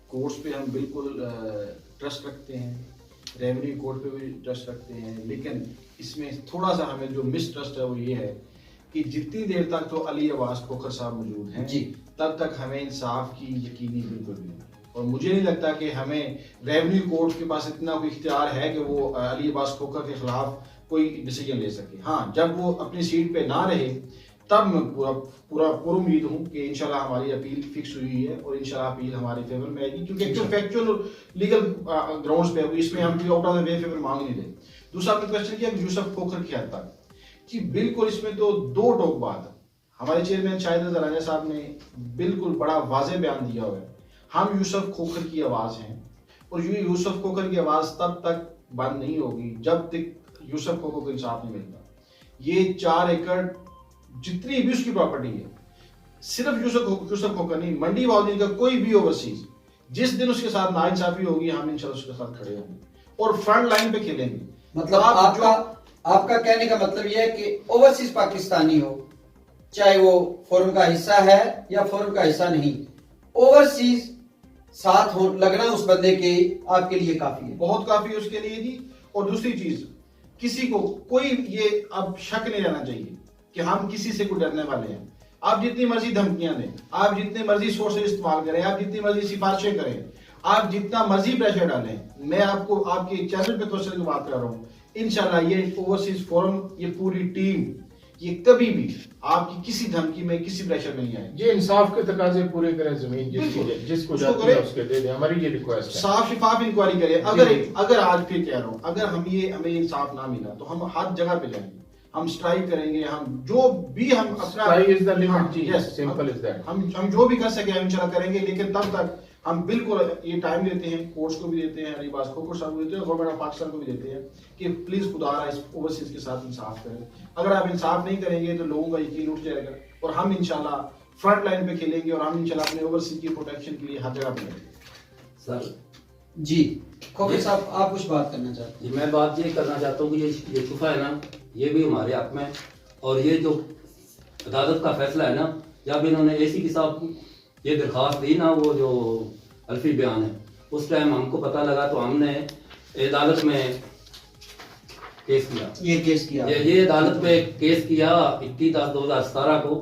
कोर्ट्स पे हम बिल्कुल ट्रस्ट रखते हैं, रेवेन्यू कोर्ट पे भी ट्रस्ट रखते हैं, लेकिन इसमें थोड़ा सा हमें जो मिसट्रस्ट है वो ये है कि जितनी देर तक तो अली अब्बास खोखर साहब मौजूद हैं जी, तब तक हमें इंसाफ की यकीनी बिल्कुल भी नहीं। और मुझे नहीं लगता कि हमें रेवेन्यू कोर्ट के पास इतना कोई इख्तियार है कि वो अली अब्बास खोखर के खिलाफ कोई डिसीजन ले सके। हाँ, जब वो अपनी सीट पे ना रहे तब मैं पूरा उम्मीद हूँ कि इंशाल्लाह हमारी अपील फिक्स हुई है और इंशाल्लाह अपील हमारे फेवर में आएगी, क्योंकि एक फैक्चुअल लीगल ग्राउंड्स पे इसमें हम कोई out of the way favour मांग नहीं रहे। दूसरा आपने क्वेश्चन किया यूसुफ खोखर की हद तक, कि बिल्कुल इसमें तो दो टोक बात है। हमारे चेयरमैन शाहिद रज़ा राजा साहब ने बिल्कुल बड़ा वाज़ेह बयान दिया हुआ है, हम यूसुफ खोखर की आवाज़ हैं और यूसुफ खोखर की आवाज़ तब तक बंद नहीं होगी जब तक यूसुफ खोखर को इंसाफ नहीं मिलता। ये 4 एकड़ जितनी भी उसकी प्रॉपर्टी है, सिर्फ यूसुफ खोखर नहीं, मंडी वाउद्दीन का कोई भी ओवरसीज जिस दिन उसके साथ नाइंसाफी होगी, हम इंशाल्लाह उसके साथ खड़े होंगे और फ्रंट लाइन पे खेलेंगे। मतलब आपका कहने का मतलब यह है कि ओवरसीज पाकिस्तानी हो, चाहे वो फोरम का हिस्सा है या फोरम का हिस्सा नहीं, ओवरसीज साथ हो लगना उस बंदे के आपके लिए काफी है, बहुत काफी है उसके लिए जी। और दूसरी चीज, किसी को कोई ये अब शक नहीं रहना चाहिए कि हम किसी से कोई डरने वाले हैं। आप जितनी मर्जी धमकियां दें, आप जितने मर्जी सोर्सेज इस्तेमाल करें, आप जितनी मर्जी सिफारिशें करें, आप जितना मर्जी प्रेशर डालें, मैं आपको आपके चैनल पे क्वेश्चन की बात कर रहा हूँ, इंशाल्लाह ये ओवरसीज फोरम, ये पूरी टीम, ये कभी भी आपकी किसी धमकी में, किसी प्रेशर में नहीं आए। ये इंसाफ के तकाजे पूरे करें, जमीन जिसको जाती है उसके दे दें, हमारी ये रिक्वेस्ट है। साफ शिफाफ इंक्वायरी करें। अगर आज फिर कह रहा हूँ, अगर हमें इंसाफ ना मिला तो हम हर जगह पे जाएंगे, हम स्ट्राइक करेंगे, हम जो भी हम अपना सिंपल इज दैट, हम जो भी कर सके हम इंशाल्लाह करेंगे। लेकिन तब तक हम बिल्कुल ये टाइम देते हैं, कोर्ट्स को भी देते हैं, अली अब्बास खोखर साहब को देते हैं, गवर्नमेंट ऑफ पाकिस्तान को भी देते हैं कि प्लीज खुदारा इस ओवरसीज के साथ इंसाफ करें। अगर आप इंसाफ नहीं करेंगे तो लोगों का यकीन उठ जाएगा और हम इंशाल्लाह फ्रंट लाइन पे खेलेंगे और हम इंशाल्लाह अपने ओवरसीज की प्रोटेक्शन के लिए हर जगह पे रहेंगे। सर जी खोखर साहब, आप कुछ बात करना चाहते हैं? मैं बात ये करना चाहता हूँ कि ये शुफा है ना, ये भी हमारे हक में, और ये जो अदालत का फैसला है ना, जब इन्होंने एसी के साथ ये दरख्वास्त दी ना, वो जो अल्फी बयान है, उस टाइम हमको पता लगा तो हमने अदालत में केस किया। ये अदालत में केस किया 21/10/2017 को,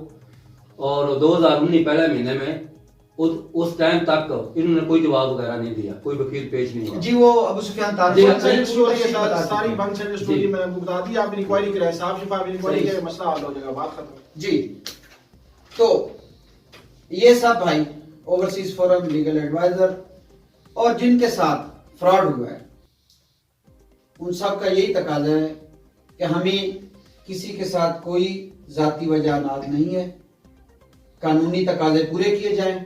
और 2019 पहले महीने में उस टाइम तक इन्होंने कोई जवाब वगैरह नहीं दिया, कोई वकील पेश नहीं हुआ जी। वो अबू सुफियान सारी वन साइड स्टोरी मैंने आपको बता दी, आप इंक्वायरी कराएं, साफ शिफाफ इंक्वायरी करें, मसला हल हो जाएगा, बात खत्म जी। तो ये सब भाई ओवरसीज फोरम लीगल एडवाइजर और जिनके साथ फ्रॉड हुआ है, उन सब का यही तकाजा है कि हमें किसी के साथ कोई जाती वजह नहीं है, कानूनी तकाजे पूरे किए जाएं,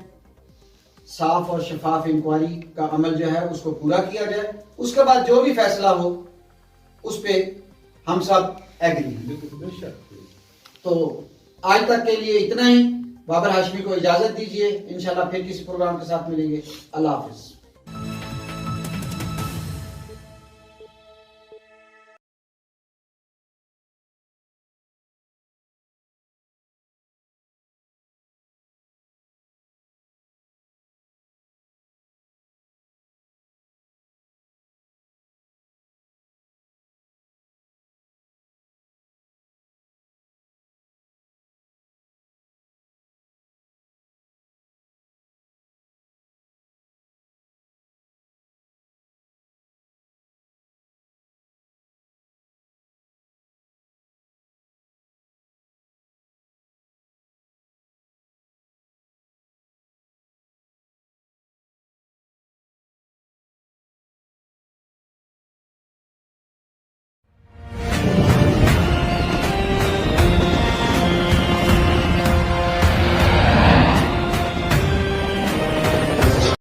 साफ और शफाफ इंक्वायरी का अमल जो है उसको पूरा किया जाए, उसके बाद जो भी फैसला हो उस पे हम सब एग्री हैं। तो आज तक के लिए इतना ही। बाबर हाशमी को इजाजत दीजिए, इंशाल्लाह फिर किसी प्रोग्राम के साथ मिलेंगे। अल्लाह हाफिज।